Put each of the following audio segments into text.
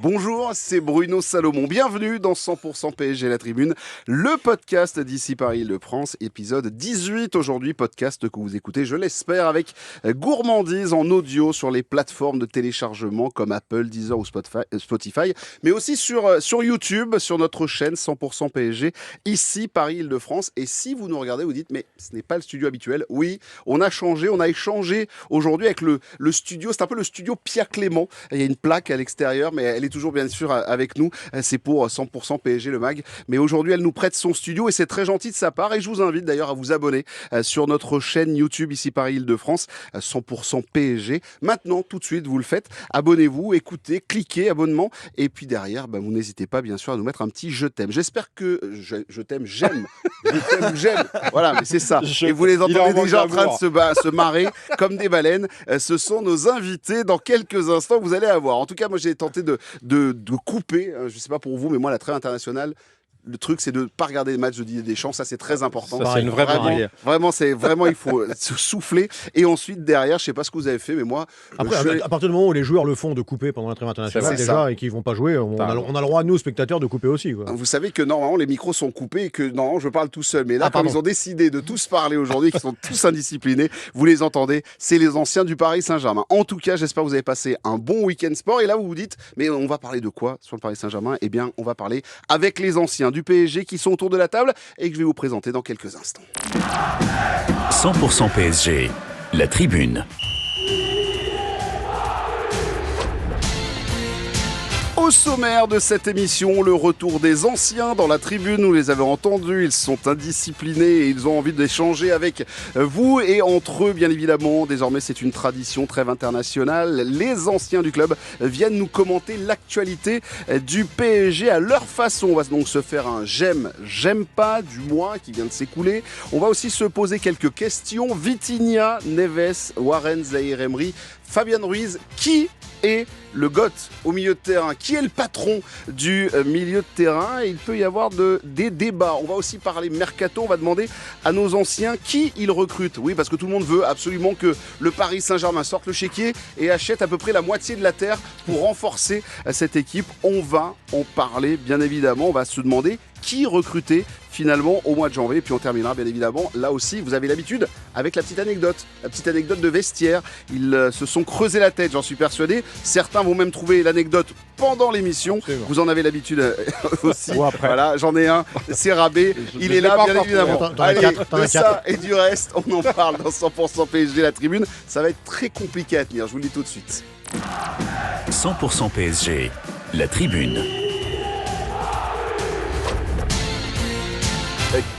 Bonjour, c'est Bruno Salomon. Bienvenue dans 100% PSG La Tribune, le podcast d'ici Paris-Île-de-France, épisode 18 aujourd'hui, podcast que vous écoutez, je l'espère, avec gourmandise en audio sur les plateformes de téléchargement comme Apple, Deezer ou Spotify, mais aussi sur YouTube, sur notre chaîne 100% PSG, ici Paris-Île-de-France. Et si vous nous regardez, vous dites, mais ce n'est pas le studio habituel. Oui, on a changé, on a échangé aujourd'hui avec le studio, c'est un peu le studio Pierre Clément. Il y a une plaque à l'extérieur, mais elle est toujours bien sûr avec nous. C'est pour 100% PSG le mag. Mais aujourd'hui, elle nous prête son studio et c'est très gentil de sa part. Et je vous invite d'ailleurs à vous abonner sur notre chaîne YouTube ici Paris-Île-de-France, 100% PSG. Maintenant, tout de suite, vous le faites. Abonnez-vous, écoutez, cliquez, abonnement. Et puis derrière, vous n'hésitez pas bien sûr à nous mettre un petit je t'aime. J'espère que je t'aime, j'aime. Je t'aime, j'aime. Voilà, mais c'est ça. Et vous les entendez déjà en train de se marrer comme des baleines. Ce sont nos invités dans quelques instants que vous allez avoir. En tout cas, moi j'ai tenté de couper, je ne sais pas pour vous, mais moi la trêve internationale, le truc c'est de ne pas regarder les matchs de Didier Deschamps, ça c'est très important. Ça, c'est une vraie barrière. Vraiment, il faut se souffler. Et ensuite derrière, je ne sais pas ce que vous avez fait, mais moi... Après, à partir du moment où les joueurs le font de couper pendant la trêve internationale déjà et qu'ils ne vont pas jouer, on a le droit, nous, spectateurs, de couper aussi. Quoi. Vous savez que normalement les micros sont coupés et que normalement je parle tout seul. Mais là, comme ils ont décidé de tous parler aujourd'hui, qu'ils sont tous indisciplinés, vous les entendez, c'est les anciens du Paris Saint-Germain. En tout cas, j'espère que vous avez passé un bon week-end sport. Et là, vous vous dites, mais on va parler de quoi sur le Paris Saint-Germain? Eh bien, on va parler avec les anciens du PSG qui sont autour de la table et que je vais vous présenter dans quelques instants. 100% PSG, la tribune. Au sommaire de cette émission, le retour des anciens dans la tribune. Vous les avez entendus, ils sont indisciplinés et ils ont envie d'échanger avec vous et entre eux, bien évidemment. Désormais, c'est une tradition, trêve internationale. Les anciens du club viennent nous commenter l'actualité du PSG à leur façon. On va donc se faire un j'aime pas du mois qui vient de s'écouler. On va aussi se poser quelques questions. Vitinha, Neves, Warren, Zahir Emery, Fabian Ruiz, qui est le GOAT au milieu de terrain? Qui est le patron du milieu de terrain? Et il peut y avoir des débats. On va aussi parler mercato. On va demander à nos anciens qui ils recrutent. Oui, parce que tout le monde veut absolument que le Paris Saint-Germain sorte le chéquier et achète à peu près la moitié de la terre pour renforcer cette équipe. On va en parler, bien évidemment. On va se demander qui recruter finalement au mois de janvier. Puis on terminera bien évidemment, là aussi, vous avez l'habitude, avec la petite anecdote de vestiaire. Ils se sont creusés la tête, j'en suis persuadé. Certains vont même trouver l'anecdote pendant l'émission. Vous en avez l'habitude aussi. Voilà, j'en ai un, c'est Rabé. Il est là, bien évidemment. Allez, de ça et du reste, on en parle dans 100% PSG La Tribune. Ça va être très compliqué à tenir, je vous le dis tout de suite. 100% PSG, la tribune.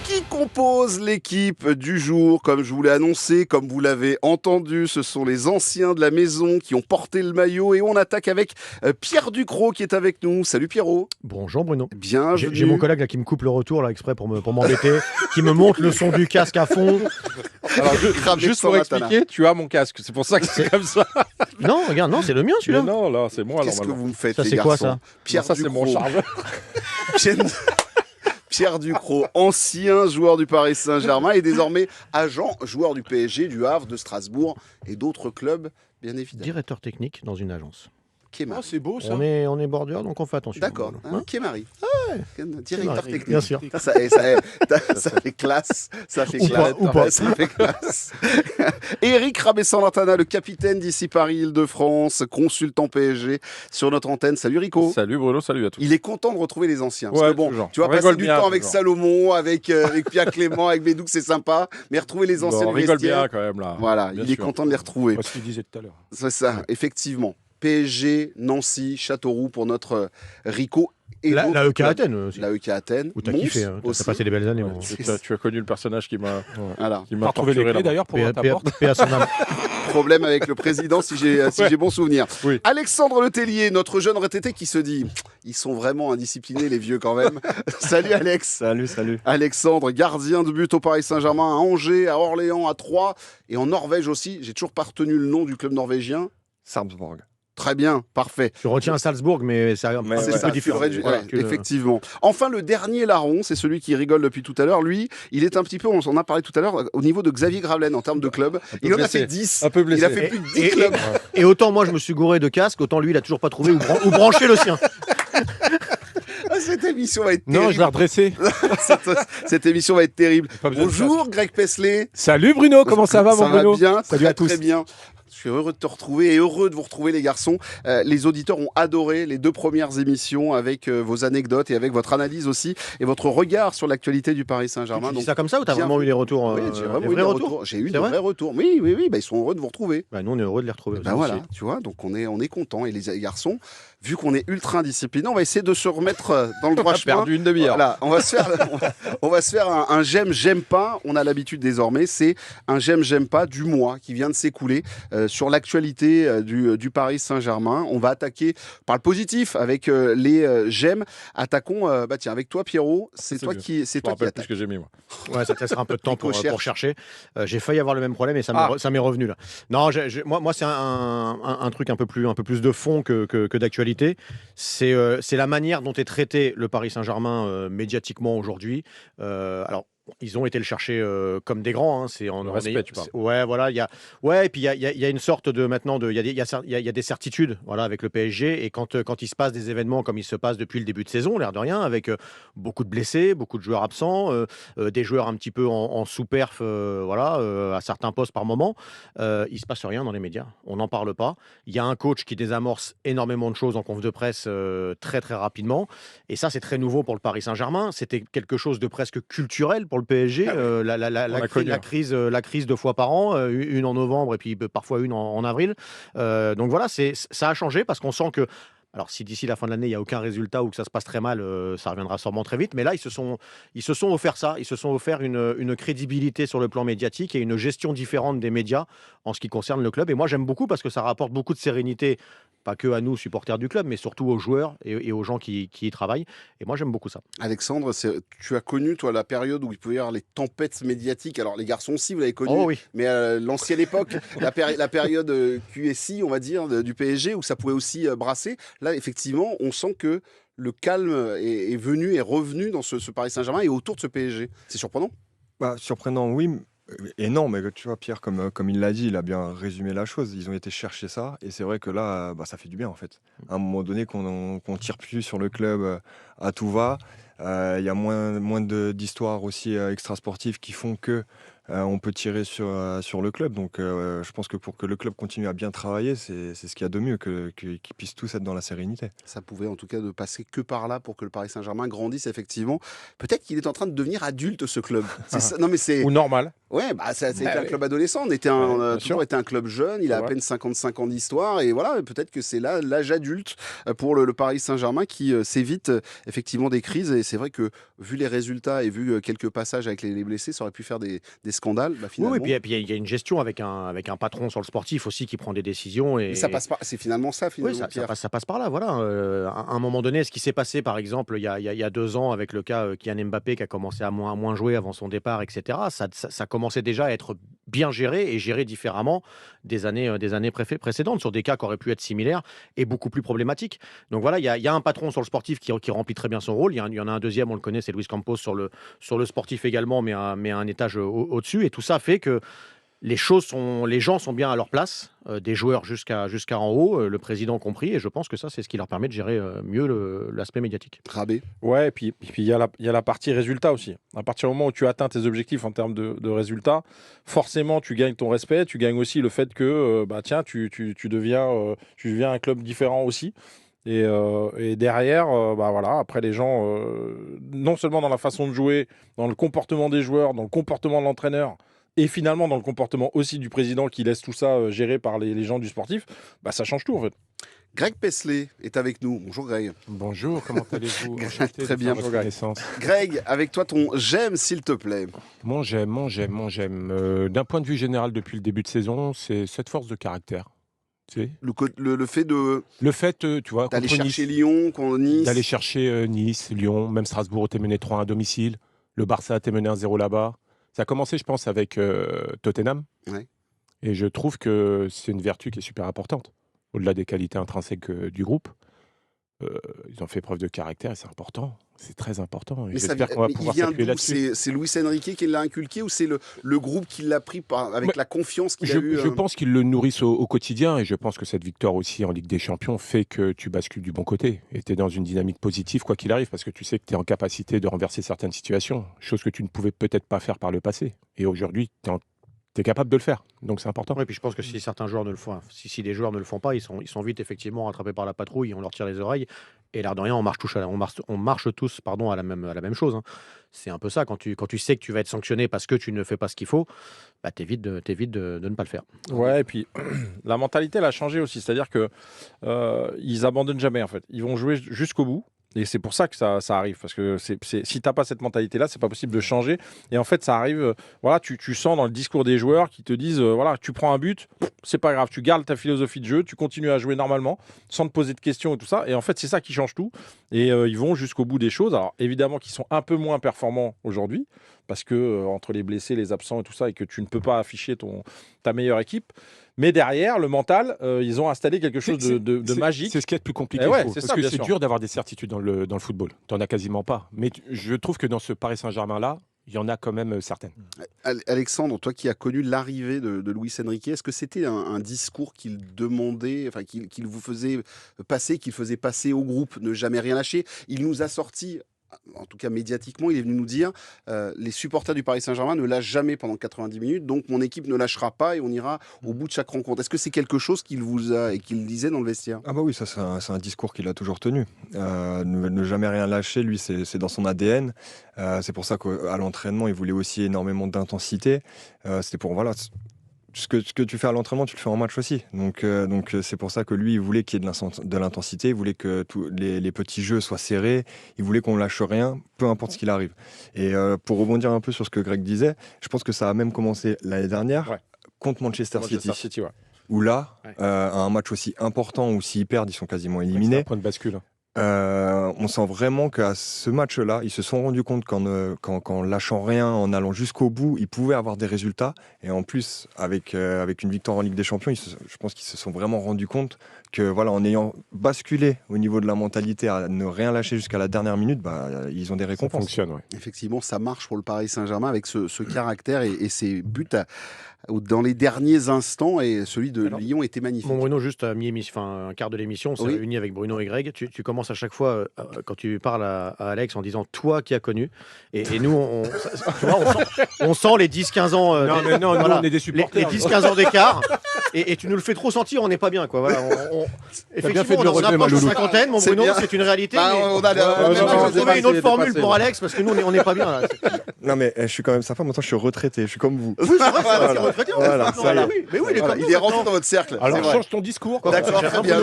Qui compose l'équipe du jour? Comme je vous l'ai annoncé, comme vous l'avez entendu, ce sont les anciens de la maison qui ont porté le maillot et on attaque avec Pierre Ducrot qui est avec nous. Salut Pierrot. Bonjour Bruno. Bienvenue. J'ai mon collègue là qui me coupe le retour là exprès pour m'embêter, qui me monte le son du casque à fond. Alors, juste pour expliquer, tu as mon casque, c'est pour ça que c'est comme ça. Non, regarde, non, c'est le mien celui-là. Mais non, là, c'est moi. Qu'est-ce que vous me faites, ça, les c'est garçons? quoi ça? Pierre ça, Ducrot. c'est mon chargeur. Pierre Ducrot, ancien joueur du Paris Saint-Germain et désormais agent, joueur du PSG, du Havre, de Strasbourg et d'autres clubs, bien évidemment. Directeur technique dans une agence. Kémari. C'est beau ça. On est border, donc on fait attention. D'accord, Kémari. Directeur technique. Bien sûr. Ça fait classe. Ça fait classe. Ou pas. Ça fait classe. Eric Rabessant-Lantana, le capitaine d'ici Paris-Île-de-France, consultant PSG sur notre antenne. Salut Rico. Salut Bruno, salut à tous. Il est content de retrouver les anciens. Parce Ouais, que bon, toujours. tu vas On passer rigole du bien, temps avec toujours. Salomon, avec Pierre Clément, avec Bédouk, c'est sympa. Mais retrouver les anciens On du rigole vestiaire, bien quand même là. voilà, Bien il est sûr. content de les retrouver. C'est ce qu'il disait tout à l'heure. C'est ça, effectivement. PSG, Nancy, Châteauroux pour notre Rico. Et La d'autres EK clubs. Athènes aussi. La EK Athènes. Où t'as Mons kiffé, hein. T'as aussi. passé des belles années. mon- Tu as connu le personnage qui m'a Voilà. retrouvé les clés d'ailleurs pour ta porte. Paix à son âme. Problème avec le président si j'ai bon souvenir. Oui. Alexandre Letellier, notre jeune retraité qui se dit ils sont vraiment indisciplinés les vieux quand même. Salut Alex. Salut. Alexandre, gardien de but au Paris Saint-Germain, à Angers, à Orléans, à Troyes et en Norvège aussi. J'ai toujours pas retenu le nom du club norvégien. Sarpsborg. Très bien, parfait. Tu retiens Salzbourg, mais c'est un peu différent. Effectivement. Enfin, le dernier larron, c'est celui qui rigole depuis tout à l'heure. Lui, il est un petit peu, on s'en a parlé tout à l'heure, au niveau de Xavier Gravelaine en termes de club. Il en a fait 10. Un peu blessé. Il a fait plus de 10 clubs. Et autant moi, je me suis gouré de casque, autant lui, il a toujours pas trouvé où brancher le sien. Cette émission va être terrible. Non, je vais redresser. Cette émission va être terrible. Bonjour Greg Pesley. Salut Bruno, comment ça va mon Bruno? Ça va bien, salut à tous. Très bien. Je suis heureux de te retrouver et heureux de vous retrouver les garçons. Les auditeurs ont adoré les 2 premières émissions avec vos anecdotes et avec votre analyse aussi et votre regard sur l'actualité du Paris Saint-Germain. Tu dis ça comme ça ou t'as vraiment eu des retours? Oui, j'ai vraiment eu des retours. J'ai eu de vrais retours. Oui, ils sont heureux de vous retrouver. Nous on est heureux de les retrouver. Voilà, tu vois, donc on est content. Et les garçons, vu qu'on est ultra indisciplinés, on va essayer de se remettre dans le droit chemin. On a perdu une demi-heure. Voilà, on va se faire un j'aime pas. On a l'habitude désormais, c'est un j'aime pas du mois qui vient de s'écouler sur l'actualité du Paris Saint-Germain. On va attaquer par le positif avec les j'aime. Attaquons, tiens, avec toi Pierrot, c'est toi qui attaque. Plus que j'ai mis moi. Ouais, ça te laissera un peu de temps pour chercher. J'ai failli avoir le même problème et ça m'est revenu là. Non, moi c'est un truc un peu plus de fond que d'actualité. C'est la manière dont est traité le Paris Saint-Germain médiatiquement aujourd'hui. Alors, ils ont été le chercher comme des grands. Hein. C'est en respect, tu parles. Ouais, voilà. Et puis il y a une sorte de maintenant il y a des certitudes, voilà, avec le PSG. Et quand il se passe des événements comme il se passe depuis le début de saison, l'air de rien, avec beaucoup de blessés, beaucoup de joueurs absents, des joueurs un petit peu en sous-perf, à certains postes par moment, il se passe rien dans les médias. On n'en parle pas. Il y a un coach qui désamorce énormément de choses en conf de presse très très rapidement. Et ça, c'est très nouveau pour le Paris Saint-Germain. C'était quelque chose de presque culturel pour le PSG, la crise 2 fois par an, une en novembre et puis parfois une en avril. Donc voilà, ça a changé parce qu'on sent que, alors si d'ici la fin de l'année il n'y a aucun résultat ou que ça se passe très mal, ça reviendra sûrement très vite. Mais là, ils se sont offert ça, ils se sont offert une crédibilité sur le plan médiatique et une gestion différente des médias en ce qui concerne le club. Et moi, j'aime beaucoup parce que ça rapporte beaucoup de sérénité, pas que à nous, supporters du club, mais surtout aux joueurs et aux gens qui y travaillent. Et moi, j'aime beaucoup ça. Alexandre, tu as connu, toi, la période où il pouvait y avoir les tempêtes médiatiques. Alors, les garçons aussi, vous l'avez connu, oui. Mais l'ancienne époque, la période QSI, on va dire, du PSG, où ça pouvait aussi brasser. Là, effectivement, on sent que le calme est revenu dans ce Paris Saint-Germain et autour de ce PSG. C'est surprenant? Surprenant, oui. Et non, mais tu vois, Pierre, comme il l'a dit, il a bien résumé la chose. Ils ont été chercher ça, et c'est vrai que là, ça fait du bien en fait. À un moment donné, qu'on tire plus sur le club à tout va. Il y a moins d'histoires aussi extrasportives qui font que on peut tirer sur le club. Donc, je pense que pour que le club continue à bien travailler, c'est ce qu'il y a de mieux, qu'ils puissent tous être dans la sérénité. Ça pouvait en tout cas ne passer que par là pour que le Paris Saint-Germain grandisse effectivement. Peut-être qu'il est en train de devenir adulte, ce club. Ou normal. Ouais, ça a été un club adolescent. On était toujours été un club jeune. Il a à peine 55 ans d'histoire. Et voilà, peut-être que c'est là l'âge adulte pour le Paris Saint-Germain qui s'évite effectivement des crises. Et c'est vrai que vu les résultats et vu quelques passages avec les blessés, ça aurait pu faire des scandales. Finalement. Oui, et puis il y a une gestion avec un patron sur le sportif aussi qui prend des décisions. Et ça passe par. C'est finalement ça, finalement. Oui, ça passe par là. Voilà. À un moment donné, ce qui s'est passé, par exemple, il y a 2 ans avec le cas Kylian Mbappé qui a commencé à moins jouer avant son départ, etc. Ça commençait déjà à être bien géré et géré différemment des années précédentes sur des cas qui auraient pu être similaires et beaucoup plus problématiques. Donc voilà, il y a un patron sur le sportif qui remplit très bien son rôle. Il y en a un deuxième, on le connaît, c'est Luis Campos sur le sportif également, mais un étage au-dessus. Et tout ça fait que les gens sont bien à leur place, des joueurs jusqu'à en haut, le président compris, et je pense que ça, c'est ce qui leur permet de gérer mieux l'aspect médiatique. Rabé. Ouais, et puis il y a la partie résultat aussi. À partir du moment où tu atteins tes objectifs en termes de résultats, forcément, tu gagnes ton respect, tu gagnes aussi le fait que, tu deviens un club différent aussi. Et derrière, après les gens, non seulement dans la façon de jouer, dans le comportement des joueurs, dans le comportement de l'entraîneur, et finalement dans le comportement aussi du président qui laisse tout ça gérer par les gens du sportif, ça change tout en fait. Greg Pesley est avec nous. Bonjour Greg. Bonjour, comment allez-vous? Très bien. Greg, avec toi ton j'aime s'il te plaît. Mon j'aime. D'un point de vue général depuis le début de saison, c'est cette force de caractère. Le fait tu vois, d'aller chercher Lyon, Nice. D'aller chercher Nice, Lyon, même Strasbourg était mené 3-1 à domicile. Le Barça a été mené 1-0 là-bas. Ça a commencé, je pense, avec Tottenham. Ouais. Et je trouve que c'est une vertu qui est super importante. au-delà des qualités intrinsèques du groupe. Ils ont fait preuve de caractère et c'est important. C'est très important. Et Mais j'espère qu'on va il pouvoir vient s'appuyer d'où? là-dessus. C'est Luis Enrique qui l'a inculqué ou c'est le groupe qui l'a pris avec la confiance qu'il a eue Je pense qu'ils le nourrissent au quotidien et je pense que cette victoire aussi en Ligue des Champions fait que tu bascules du bon côté et tu es dans une dynamique positive quoi qu'il arrive parce que tu sais que tu es en capacité de renverser certaines situations, chose que tu ne pouvais peut-être pas faire par le passé. Et aujourd'hui, tu es capable de le faire. Donc c'est important. Oui, puis je pense que si certains joueurs ne le font, si des joueurs ne le font pas, ils sont vite effectivement rattrapés par la patrouille, on leur tire les oreilles. Et l'air de rien, on marche tous pardon, à la même chose. Hein. C'est un peu ça. Quand tu sais que tu vas être sanctionné parce que tu ne fais pas ce qu'il faut, bah, t'évites de ne pas le faire. Ouais, et puis la mentalité, elle a changé aussi. C'est-à-dire que ils abandonnent jamais, en fait. Ils vont jouer jusqu'au bout. Et c'est pour ça que ça arrive. Parce que si tu n'as pas cette mentalité-là, c'est pas possible de changer. Et en fait, ça arrive. Voilà, tu sens dans le discours des joueurs qui te disent voilà, tu prends un but, c'est pas grave. Tu gardes ta philosophie de jeu, tu continues à jouer normalement, sans te poser de questions et tout ça. Et en fait, c'est ça qui change tout. Et ils vont jusqu'au bout des choses. Alors, évidemment, qu'ils sont un peu moins performants aujourd'hui. Parce que entre les blessés, les absents et tout ça, et que tu ne peux pas afficher ta meilleure équipe. Mais derrière, le mental, ils ont installé quelque chose de magique. C'est ce qui est le plus compliqué, ouais, parce ça, que bien c'est sûr. dur d'avoir des certitudes dans le football. Tu n'en as quasiment pas. Mais je trouve que dans ce Paris Saint-Germain-là, il y en a quand même certaines. Alexandre, toi qui as connu l'arrivée de Luis Enrique, est-ce que c'était un discours qu'il demandait, enfin qu'il vous faisait passer au groupe, ne jamais rien lâcher? Il nous a sorti, en tout cas médiatiquement, il est venu nous dire les supporters du Paris Saint-Germain ne lâchent jamais pendant 90 minutes, donc mon équipe ne lâchera pas et on ira au bout de chaque rencontre. Est-ce que c'est quelque chose qu'il vous a et qu'il disait dans le vestiaire? Ah bah oui, ça c'est un discours qu'il a toujours tenu. Ne jamais rien lâcher, lui, c'est dans son ADN. C'est pour ça qu'à l'entraînement, il voulait aussi énormément d'intensité. C'était pour, voilà, ce que tu fais à l'entraînement, tu le fais en match aussi. Donc c'est pour ça que lui, il voulait qu'il y ait de l'intensité, il voulait que tous les petits jeux soient serrés, il voulait qu'on lâche rien, peu importe ce qu'il arrive. Et pour rebondir un peu sur ce que Greg disait, je pense que ça a même commencé l'année dernière contre Manchester City. Ouais. Où là, un match aussi important, où s'ils perdent, ils sont quasiment éliminés. C'est un point de bascule. On sent vraiment qu'à ce match-là, ils se sont rendus compte qu'en lâchant rien, en allant jusqu'au bout, ils pouvaient avoir des résultats. Et en plus, avec une victoire en Ligue des Champions, je pense qu'ils se sont vraiment rendus compte que, voilà, en ayant basculé au niveau de la mentalité à ne rien lâcher jusqu'à la dernière minute, bah, ils ont des récompenses. Ça fonctionne, ouais. Effectivement, ça marche pour le Paris Saint-Germain avec ce caractère et ses buts dans les derniers instants, et celui de Lyon était magnifique. Mon Bruno, juste à un quart de l'émission, on s'est réunis avec Bruno et Greg. Tu commences à chaque fois, quand tu parles à Alex, en disant « toi qui as connu ». Et nous, on sent les 10-15 ans. Non, nous, on est des supporters. Les 10-15 ans d'écart. Et tu nous le fais trop sentir, on n'est pas bien. Quoi. Voilà, effectivement, fait de le on relever, approche de Malou. cinquantaine, mon Bruno, c'est une réalité. Bah, mais on a trouver une autre formule pour Alex, parce que nous, on n'est pas bien. Là. Non, mais je suis quand même sympa. Maintenant, je suis retraité. Je suis comme vous. Oui, c'est vrai, c'est retraité. Voilà, ça y est. Mais oui, il est rentré dans votre cercle. Alors c'est vrai. change ton discours. D'accord, très bien.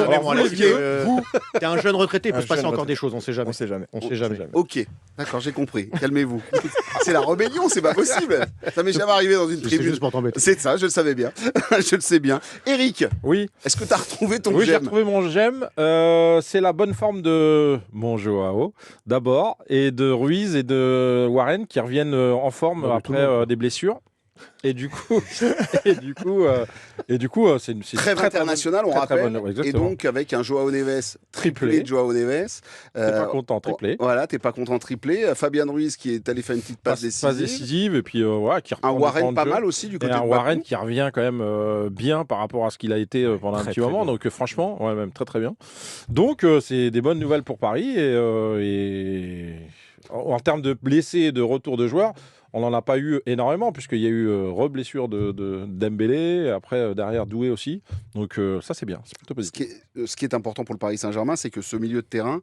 Vous, t'es un jeune retraité, il peut se passer encore des choses, on sait jamais. On sait jamais. On sait jamais. Ok, d'accord, j'ai compris. Calmez-vous. C'est la rébellion, c'est pas possible. Ça m'est jamais arrivé dans une C'est tribune. juste pour t'embêter. C'est ça, je le savais bien. Je le sais bien. Eric, Oui. est-ce que tu as retrouvé ton Oui, j'ai j'aime? retrouvé mon j'aime. C'est la bonne forme de mon Joao, d'abord, et de Ruiz et de Warren qui reviennent en forme après des blessures. Et du coup, c'est Trêve international, on rappelle. bonne, Et exactement. donc, avec un Joao Neves, triplé Triplé. de Joao Neves. T'es pas content, triplé. Voilà, t'es pas content, triplé. Fabian Ruiz qui est allé faire une petite passe Passe décisive. décisive, et puis voilà, qui reprend Un du Warren temps de pas jeu. mal aussi du Et côté un de Warren Bakou. qui revient quand même bien par rapport à ce qu'il a été pendant un Très, petit très moment. bien. Donc franchement, ouais, même très très bien. Donc c'est des bonnes nouvelles pour Paris. Et en termes de blessés et de retour de joueurs, on n'en a pas eu énormément, puisqu'il y a eu re-blessure de Dembélé, après derrière Doué aussi. Donc ça c'est bien, c'est plutôt positif. Ce qui est important pour le Paris Saint-Germain, c'est que ce milieu de terrain,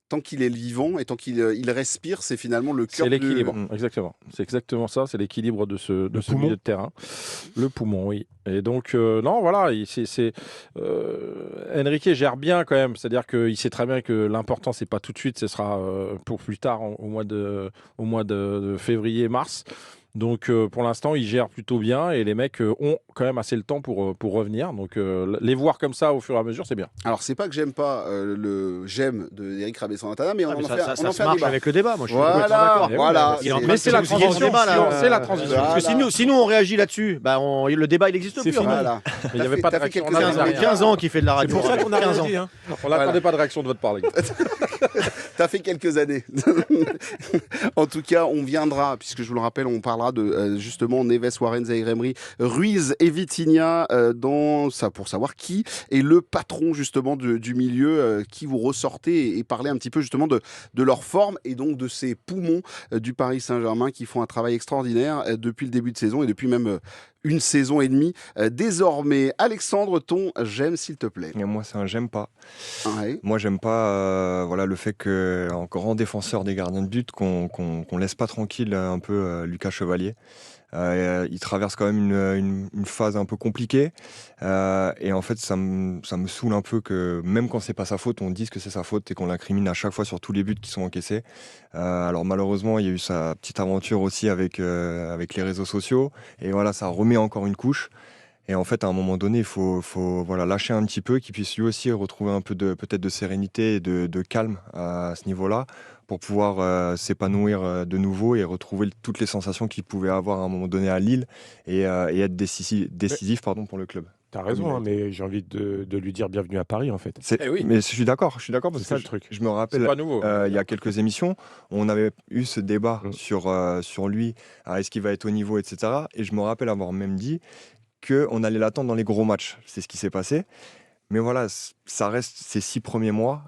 tant qu'il est vivant et tant qu'il respire, c'est finalement le cœur C'est du... l'équilibre, exactement. C'est exactement ça, c'est l'équilibre de ce poumon. milieu de terrain. Le poumon, oui. Et donc, non, voilà, Enrique gère bien quand même. C'est-à-dire qu'il sait très bien que l'important, c'est pas tout de suite, ce sera pour plus tard, au mois de février, mars. Donc pour l'instant, ils gèrent plutôt bien et les mecs ont quand même assez le temps pour revenir. Donc les voir comme ça au fur et à mesure, c'est bien. Alors, c'est pas que j'aime pas le j'aime de Eric Rabessant-Natana, mais on en fait, on en fait un marche débat. avec le débat, moi je suis Voilà, complètement d'accord. voilà. Il est en train Mais de c'est la se fouiller transition. le débat, là. C'est la transition. Voilà. Parce que si nous on réagit là-dessus, le débat il n'existe C'est plus. fini. Voilà. Mais il n'y avait pas de T'as fait réaction. quelques On a- années. on a rien. 15 ans qu'il fait de la C'est radio. pour ça qu'on a 15 rien ans. dit. Hein. On n'attendait pas de réaction de votre part, les gars. T'as fait quelques années. En tout cas, on viendra, puisque je vous le rappelle, on parlera de justement Neves, Warren, Zaïre Emery, Ruiz et Vitinha dans ça pour savoir qui est le patron justement du milieu, qui vous ressortez et parler un petit peu justement de leur forme et donc de ces poumons du Paris Saint-Germain qui font un travail extraordinaire depuis le début de saison et depuis même une saison et demie. Désormais, Alexandre, ton j'aime s'il te plaît. Et moi, c'est un j'aime pas. Ouais. Moi, j'aime pas voilà, le fait qu'un grand défenseur des gardiens de but, qu'on laisse pas tranquille un peu Lucas Chevalier. Il traverse quand même une phase un peu compliquée. Et en fait, ça me saoule un peu que même quand c'est pas sa faute, on dise que c'est sa faute et qu'on l'incrimine à chaque fois sur tous les buts qui sont encaissés. Alors malheureusement, il y a eu sa petite aventure aussi avec les réseaux sociaux. Et voilà, ça remet encore une couche. Et en fait, à un moment donné, il faut voilà, lâcher un petit peu, qu'il puisse lui aussi retrouver un peu peut-être de sérénité et de calme à ce niveau-là, pour pouvoir s'épanouir de nouveau et retrouver toutes les sensations qu'il pouvait avoir à un moment donné à Lille et être décisif pour le club. T'as raison, hein, mais j'ai envie de lui dire bienvenue à Paris, en fait. Eh oui. Mais je suis d'accord parce C'est ça que le truc. je me C'est rappelle, pas nouveau. il y a quelques émissions, on avait eu ce débat Mm. sur lui, est-ce qu'il va être au niveau, etc. Et je me rappelle avoir même dit qu'on allait l'attendre dans les gros matchs. C'est ce qui s'est passé. Mais voilà, ça reste ces 6 premiers mois.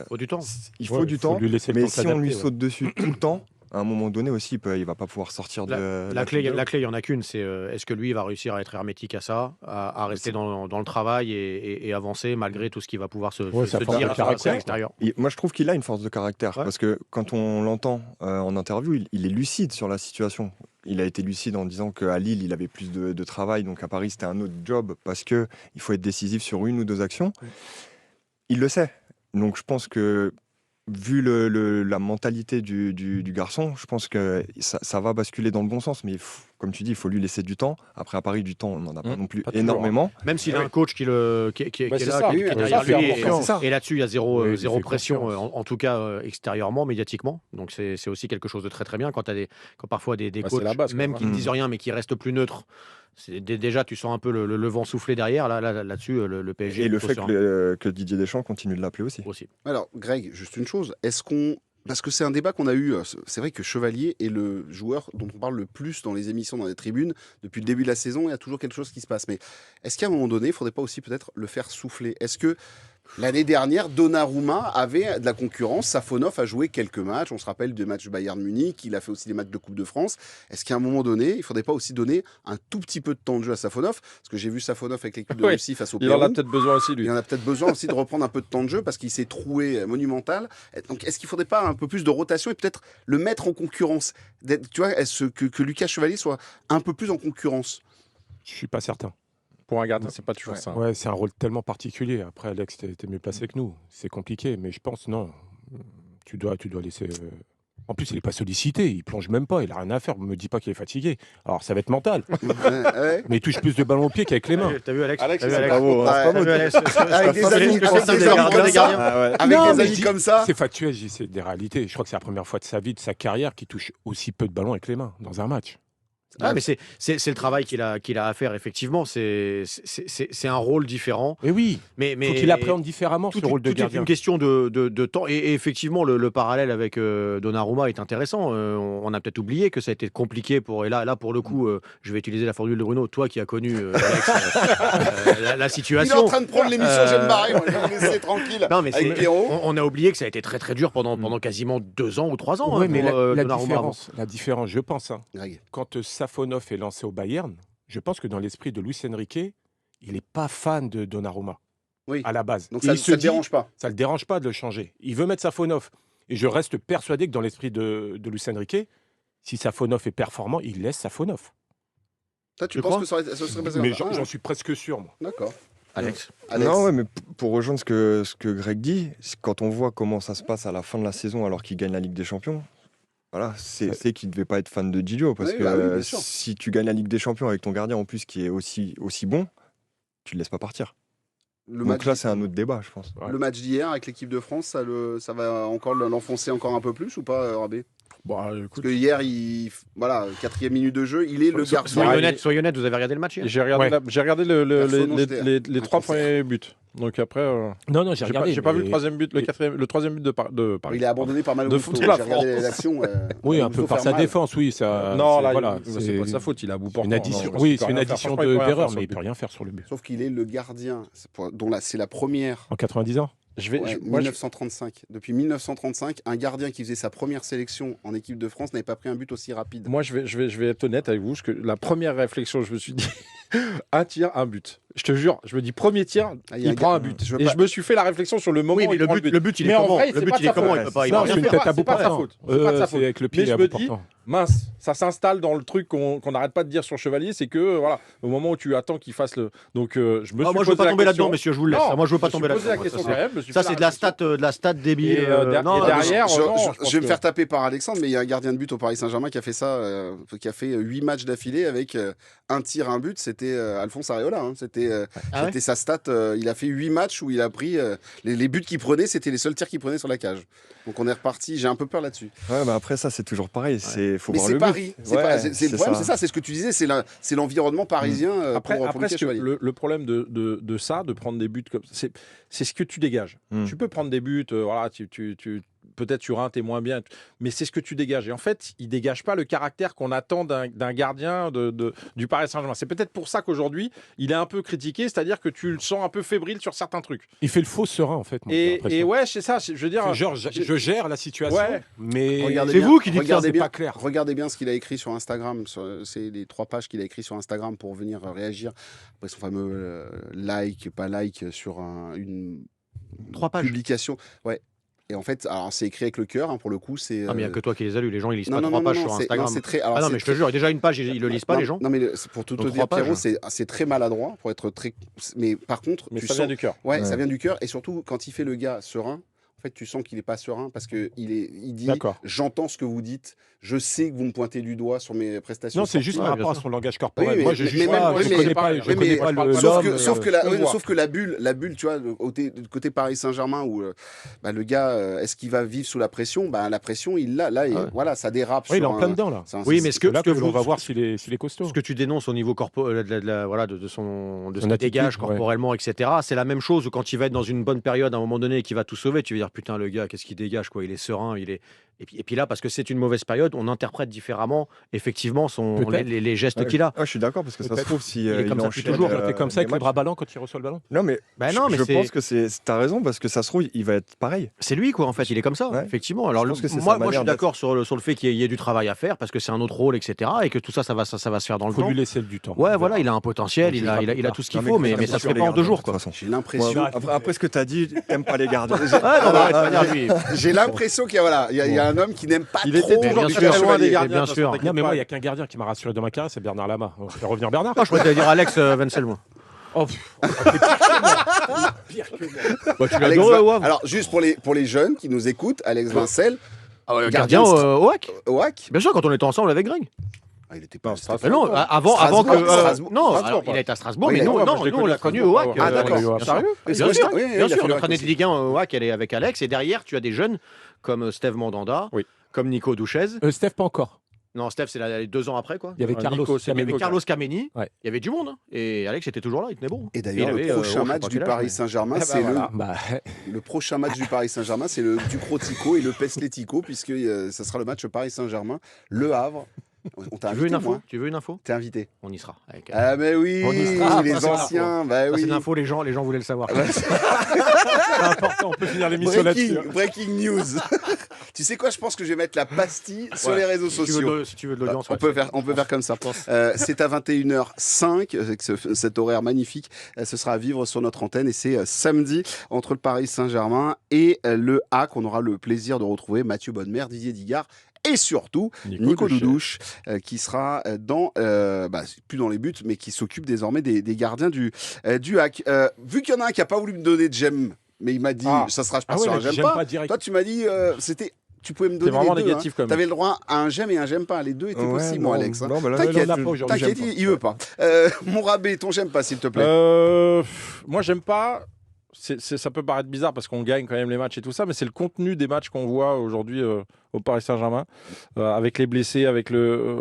Faut du temps. Il faut Ouais, du temps. lui laisser le Mais temps de si on lui s'adapter, saute dessus tout le temps, à un moment donné aussi, il va pas pouvoir sortir de La clé, il n'y en a qu'une, c'est est-ce que lui va réussir à être hermétique à ça, à rester dans le travail et avancer malgré tout ce qui va pouvoir se Ouais, sa force dire de à caractère. l'extérieur. Moi, je trouve qu'il a une force de caractère Ouais. parce que quand on l'entend en interview, il est lucide sur la situation. Il a été lucide en disant qu'à Lille, il avait plus de travail, donc à Paris, c'était un autre job parce qu'il faut être décisif sur 1 ou 2 actions. Il le sait. Donc, je pense que, vu la mentalité du garçon, je pense que ça va basculer dans le bon sens. Mais comme tu dis, il faut lui laisser du temps. Après, à Paris, du temps, on n'en a pas non plus pas toujours, énormément. Même s'il a un coach qui est là, qui c'est est ça, qui est oui, derrière ça, c'est lui, important. C'est ça. et là-dessus, il y a zéro, Oui, il zéro fait pression, confiance. en tout cas extérieurement, médiatiquement. Donc c'est aussi quelque chose de très très bien quand parfois des Bah, c'est coachs, la base, même quoi. qui ne disent rien mais qui restent plus neutres. Déjà, tu sens un peu le vent souffler derrière. Là-dessus, le PSG Et le est fait plutôt que Didier Deschamps continue de l'appeler aussi. aussi. Alors, Greg, juste une chose. Parce que c'est un débat qu'on a eu, c'est vrai que Chevalier est le joueur dont on parle le plus dans les émissions, dans les tribunes, depuis le début de la saison, il y a toujours quelque chose qui se passe. Mais est-ce qu'à un moment donné, il ne faudrait pas aussi peut-être le faire souffler? Est-ce que l'année dernière, Donnarumma avait de la concurrence, Safonov a joué quelques matchs, on se rappelle des matchs Bayern Munich, il a fait aussi des matchs de Coupe de France. Est-ce qu'à un moment donné, il ne faudrait pas aussi donner un tout petit peu de temps de jeu à Safonov? Parce que j'ai vu Safonov avec l'équipe de Oui. Russie face au Il Pérou. en a peut-être besoin aussi, lui. Il en a peut-être besoin aussi de reprendre un peu de temps de jeu parce qu'il s'est troué monumental. Donc, est-ce qu'il ne faudrait pas un peu plus de rotation et peut-être le mettre en concurrence? Tu vois, est-ce que Lucas Chevalier soit un peu plus en concurrence? Je suis pas certain. Pour un gardien, c'est pas toujours ça. Ouais, c'est un rôle tellement particulier. Après, Alex, t'es mieux placé que nous. C'est compliqué, mais je pense, non. Tu dois laisser. En plus, il n'est pas sollicité, il plonge même pas, il a rien à faire. Me dis pas qu'il est fatigué. Alors, ça va être mental, Ouais. mais il touche plus de ballons au pied qu'avec les mains. T'as vu Alex? Alex, T'as vu c'est Alex? bravo, hein. T'as vu Alex? Avec des amis, Le avec système des des amis gardiens, comme des ça. gardiens. Avec Non, des mais amis dis- comme ça. C'est factuel, c'est des réalités. Je crois que c'est la première fois de sa vie, de sa carrière, qu'il touche aussi peu de ballons avec les mains dans un match. Ah, mais c'est le travail qu'il a à faire, effectivement. C'est un rôle différent. Et oui, Mais il faut qu'il appréhende différemment ce rôle de tout est gardien. une question de temps. Et effectivement, le parallèle avec Donnarumma est intéressant. On a peut-être oublié que ça a été compliqué pour. Et là pour le coup, je vais utiliser la formule de Bruno. Toi qui as connu Alex, la Il est situation. en train de prendre l'émission, je vais me barrer, moi, je vais me laisser tranquille. Non, mais Avec c'est- Pierrot. on a oublié que ça a été très très dur pendant quasiment 2 ans ou 3 ans. Ouais, hein, mais pour, la Donnarumma. différence, je pense, hein, Greg. quand Safonov est lancé au Bayern, je pense que dans l'esprit de Luis Enrique, il n'est pas fan de Donnarumma Oui. à la base. Donc Et ça il ne se le dit, dérange pas. ça le dérange pas de le changer. Il veut mettre Safonov. Et je reste persuadé que dans l'esprit de Luis Enrique, si Safonov est performant, il laisse Safonov. Toi, tu Tu penses crois que ça serait passé Mais comme ça? j'en suis presque sûr, moi. D'accord. Alex. Alex. Non, ouais, mais pour rejoindre ce que Greg dit, quand on voit comment ça se passe à la fin de la saison alors qu'il gagne la Ligue des Champions, Voilà, c'est qu'il ne devait pas être fan de Gigio parce Oui, que bah oui, bien sûr. si tu gagnes la Ligue des Champions avec ton gardien en plus qui est aussi bon, tu le laisses pas partir. Le Donc match, là, c'est un autre débat, je pense. le match d'hier avec l'équipe de France, ça va encore l'enfoncer encore un peu plus ou pas, Rabé? Bon, Parce écoute, que hier, voilà, 4e minute de jeu, il est le gardien. Soyez honnête, vous avez regardé le match hier? j'ai regardé, Ouais. j'ai regardé Perso, non, les 3 premiers buts. Donc après, Non, j'ai j'ai regardé. pas vu le mais- 3e but, le 3e but de Paris. Il est abandonné par Malo De Gusto. toute J'ai la regardé l'action. Oui, un peu par sa défense, oui. Ça, Non, c'est- là, voilà, c'est pas de sa faute, il est à bout portant. une addition. Non, Oui, il peut c'est une rien faire. addition Franchement, il peut rien d'erreurs, faire mais il sur peut le rien faire sur le but. Sauf qu'il est le gardien, dont là, c'est la première. En 90 ans. Ouais, 1935. Depuis 1935, un gardien qui faisait sa première sélection en équipe de France n'avait pas pris un but aussi rapide. Moi, je vais être honnête avec vous, parce que la première réflexion, je me suis dit, un tir, un but. Je te jure, je me dis, premier tir, il y a il prend un un but. je veux Et pas- je me suis fait la réflexion sur le moment Oui, où mais il le prend but, il est Mais en comment? vrai, Le c'est but, pas il de est sa comment? faute. Il peut pas. Non, Non, c'est une c'est tête pas- à bout c'est pas de sa portant. faute. C'est pas de sa C'est faute. avec le Mais pied je à me bout dis, portant. mince, ça s'installe dans le truc qu'on n'arrête pas de dire sur Chevalier, c'est que voilà, au moment où tu attends qu'il fasse le. Donc je me suis Moi, je veux posé pas la tomber là-dedans, question. monsieur, je vous le laisse. Non, Moi, je veux pas me suis tomber posé la là-dedans. question Ça, quand même, je me suis Ça, fait c'est la de la stat débile. Et, Non, derrière, je, non, je- je pense je vais me que- faire taper par Alexandre, mais il y a un gardien de but au Paris Saint-Germain qui a fait ça, qui a fait 8 matchs d'affilée avec un tir, un but. C'était Alphonse Areola. Hein. C'était Ah ouais c'était sa stat. Il a fait 8 matchs où il a pris les buts qu'il prenait, c'était les seuls tirs qu'il prenait sur la cage. Donc on est reparti. J'ai un peu peur là-dessus. Ouais, mais après, ça, c'est toujours pareil. Faut Mais voir c'est le but. Paris. C'est Ouais, pas- c'est le problème, ça. c'est ça. C'est ce que tu disais. C'est l'environnement parisien Après, pour après Lucas Chevalier. le problème de ça, de prendre des buts comme c'est ce que tu dégages. Tu peux prendre des buts, voilà, peut-être sur un, t'es moins bien, mais c'est ce que tu dégages. Et en fait, il dégage pas le caractère qu'on attend d'un gardien du Paris Saint-Germain. C'est peut-être pour ça qu'aujourd'hui, il est un peu critiqué, c'est-à-dire que tu le sens un peu fébrile sur certains trucs. Il fait le faux serein, en fait. moi, j'ai Et l'impression. ouais, c'est ça. Je veux dire, Genre, je gère la situation, Ouais. mais Regardez C'est bien- vous qui dites ça, regardez c'est bien, pas clair. Regardez bien ce qu'il a écrit sur Instagram. C'est les 3 pages qu'il a écrit sur Instagram pour venir réagir après son fameux pas like sur une 3 pages. publication. Ouais. Et en fait, alors c'est écrit avec le cœur, hein, pour le coup. C'est. Ah, mais il n'y a que toi qui les as lus. Les gens, ils lisent non, pas non, 3 non, pages non, sur c'est- Instagram. non, c'est très. Alors, Ah non, c'est mais je te jure, déjà une page, ils le lisent pas, non, les gens. Non, mais pour tout Donc, te 3 dire, Pierrot, pages. c'est très maladroit, pour être très. Mais par contre, mais tu ça sens. vient du cœur. Ouais, ça Ouais. vient du cœur. Et surtout, quand il fait le gars serein, en fait, tu sens qu'il n'est pas serein parce qu'il dit D'accord. j'entends ce que vous dites, je sais que vous me pointez du doigt sur mes prestations. Non, c'est juste sportives. par bien rapport à sûr. son langage Oui, corporel. mais- Moi, je mais juge même- pas, oui, je mais- connais pas, oui, je connais mais- pas le Sauf l'homme. que, sauf que la, on ouais, voit. sauf que la bulle, tu vois, côté Paris Saint-Germain, où le gars, est-ce qu'il va vivre sous la pression? La pression, il l'a. Là, voilà, ça dérape. Oui, il est sur en plein un- dedans, là. c'est un- Oui, c'est- mais c'est- ce que On va vous, voir s'il est costaud. ce que tu dénonces au niveau voilà, de ce Son qu'il attitude, dégage ouais. corporellement, etc. C'est la même chose où quand il va être dans une bonne période à un moment donné et qu'il va tout sauver, tu vas dire putain le gars, qu'est-ce qu'il dégage quoi, il est serein, il est. Et puis là, parce que c'est une mauvaise période, on interprète différemment effectivement Peut-être. les gestes Ouais, qu'il a. je suis d'accord parce que ça se Peut-être. trouve si Il est comme ça enchaîne, depuis toujours. T'es comme ça les avec le matchs. bras ballant quand il reçoit le ballon. Non, mais Ben non, mais je c'est- pense que t'as raison parce que ça se trouve, il va être pareil. C'est lui quoi en fait, il est comme ça, Ouais. effectivement. Alors Je pense que c'est sa moi je manière suis d'être. d'accord sur le fait qu'il y ait du travail à faire parce que c'est un autre rôle, etc. Et que tout ça, ça va se faire dans le Faut temps. lui laisser du temps. Ouais, On voilà, verra. il a un potentiel, On il a jugera plus tard. tout ce qu'il Non, faut, mais ça ça se fait fait pas en 2 jours de quoi. toute façon. J'ai l'impression. Moi, après ce que tu as dit, t'aimes pas les gardiens. Ouais, non, bah, de toute manière, lui, J'ai l'impression qu'il y a, voilà, il y a un homme qui n'aime pas Il était trop. toujours bien très sûr, loin des bien gardiens. sûr. Non, mais moi, il n'y a qu'un gardien qui m'a rassuré dans ma carrière, c'est Bernard Lama. On fait revenir Bernard. Ah, je pourrais te dire Alex Wenzel, moi. Oh, t'es pire que moi. Bah, tu l'as Alex adoré, Vin- au Havre. Alors, juste pour les jeunes qui nous écoutent, Alex Vincel, Gardien au HAC. au HAC. Bien sûr, quand on était ensemble avec Greg. Ah, il était pas. Mais non, avant Strasbourg, que. Strasbourg. Non, Strasbourg, alors, pas. il a été à Strasbourg, Oui, mais nous, moi, non, je l'ai nous, on connu l'a à connu Strasbourg. au HAC. Ah, d'accord. bien sûr. Sérieux Oui, Bien sûr, oui, oui, bien il a sûr, fait il le entraînait HAC de Ligue 1 au HAC avec Alex. Et derrière, tu as des jeunes comme Steve Mandanda, Oui. comme Nico Douchez. Steph, pas encore. Non, Steph, c'est les 2 ans après, quoi. Il y avait Nico, Carlos. c'est Il y avait Nico, Carlos Kameni, Ouais. il y avait du monde. Hein. Et Alex était toujours là, il tenait bon. Et d'ailleurs, Il le avait, prochain je sais match pas du quel âge, Paris mais- Saint-Germain, Ah bah c'est voilà. le prochain match du Paris Saint-Germain, c'est le Ducrot-Tico et le Peslet-Tico, puisque ça sera le match Paris Saint-Germain, Le Havre. On t'a Tu veux une invité, info moi. Tu veux une info T'es invité. On y sera. Avec, Ah, mais oui, On y sera. les Ça, c'est anciens, bah ça, c'est oui. une info, les gens voulaient le savoir. C'est important, on peut finir l'émission là-dessus. Breaking news. Tu sais quoi, je pense que je vais mettre la pastille sur les réseaux Si tu veux sociaux. si tu veux de l'audience, On ouais. peut faire comme ça. C'est à 21h05, avec cet horaire magnifique. Ce sera à vivre sur notre antenne et c'est samedi entre le Paris Saint-Germain et le HAC. On aura le plaisir de retrouver Mathieu Bonnemer, Didier Digard et surtout Nico Doudouche qui sera plus dans les buts mais qui s'occupe désormais des gardiens du HAC. Vu qu'il y en a un qui n'a pas voulu me donner de j'aime, mais il m'a dit ça sera Ah sur ouais, un j'aime j'aime pas. pas direct. Toi tu m'as dit c'était tu pouvais me C'est donner vraiment les deux. négatif quand même. Tu avais le droit à un j'aime et un j'aime pas. Les deux étaient possibles, mon Alex. Non, bah là, T'inquiète, on en a pas aujourd'hui, t'inquiète, j'aime pas. il veut pas. Mon rabais, ton j'aime pas, s'il te plaît. Moi, j'aime pas. Ça peut paraître bizarre parce qu'on gagne quand même les matchs et tout ça, mais c'est le contenu des matchs qu'on voit aujourd'hui au Paris Saint-Germain, avec les blessés,